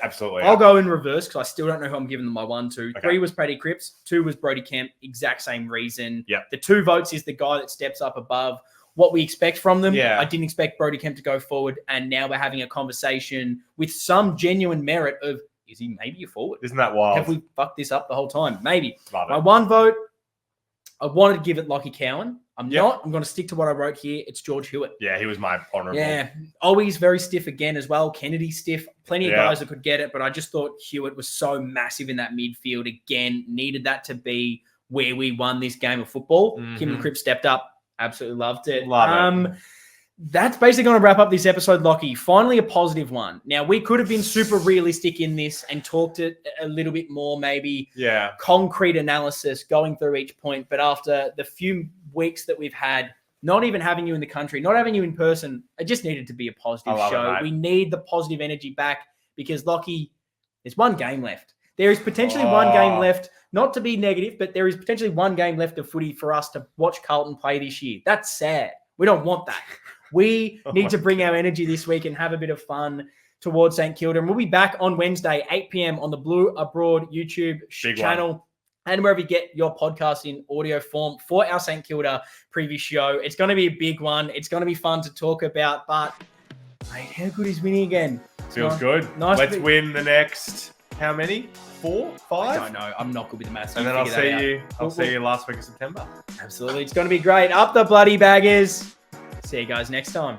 Absolutely. I'll go in reverse because I still don't know who I'm giving them my 1 to. 3 was Paddy Cripps. 2 was Brody Kemp. Exact same reason. Yep. The 2 votes is the guy that steps up above what we expect from them. Yeah. I didn't expect Brody Kemp to go forward, and now we're having a conversation with some genuine merit of, is he maybe a forward? Isn't that wild? Have we fucked this up the whole time? Maybe. Love it. My one vote, I wanted to give it Lockie Cowan. I'm Yep. not. I'm going to stick to what I wrote here. It's George Hewitt. Yeah, he was my honourable. Yeah. Always very stiff again as well. Kennedy stiff. Plenty of Yeah. guys that could get it, but I just thought Hewitt was so massive in that midfield. Again, needed that to be where we won this game of football. Kim and Cripps stepped up. Absolutely loved it. Love it. That's basically going to wrap up this episode, Lockie. Finally, a positive one. Now, we could have been super realistic in this and talked it a little bit more, maybe Yeah. concrete analysis going through each point. But after the few weeks that we've had, not even having you in the country, not having you in person, it just needed to be a positive I love it, show. mate. We need the positive energy back because, Lockie, there's one game left. There is potentially one game left, not to be negative, but there is potentially one game left of footy for us to watch Carlton play this year. That's sad. We don't want that. We need to bring our energy this week and have a bit of fun towards St Kilda. And we'll be back on Wednesday, 8 p.m. on the Blue Abroad YouTube channel and wherever you get your podcast in audio form for our St Kilda preview show. It's going to be a big one. It's going to be fun to talk about, but mate, how good is winning again? Feels good. Nice. Let's win the next, how many? 4, 5? I don't know. I'm not good with the maths. And then I'll see you last week of September. Absolutely. It's going to be great. Up the bloody baggers. See you guys next time.